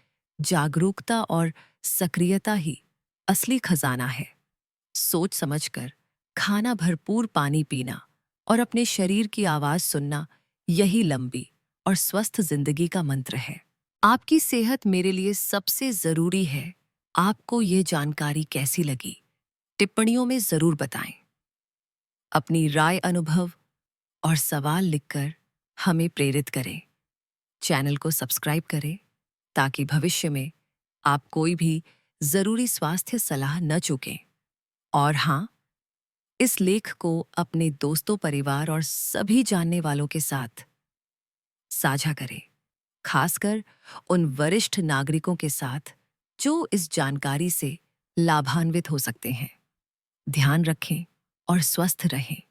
जागरूकता और सक्रियता ही असली खजाना है। सोच समझकर खाना, भरपूर पानी पीना और अपने शरीर की आवाज सुनना, यही लंबी और स्वस्थ जिंदगी का मंत्र है। आपकी सेहत मेरे लिए सबसे जरूरी है। आपको ये जानकारी कैसी लगी? टिप्पणियों में जरूर बताएं। अपनी राय, अनुभव और सवाल लिखकर हमें प्रेरित करें। चैनल को सब्सक्राइब करें ताकि भविष्य में आप कोई भी जरूरी स्वास्थ्य सलाह न चूकें। और हाँ, इस लेख को अपने दोस्तों, परिवार और सभी जानने वालों के साथ साझा करें, खासकर उन वरिष्ठ नागरिकों के साथ जो इस जानकारी से लाभान्वित हो सकते हैं। ध्यान रखें और स्वस्थ रहें।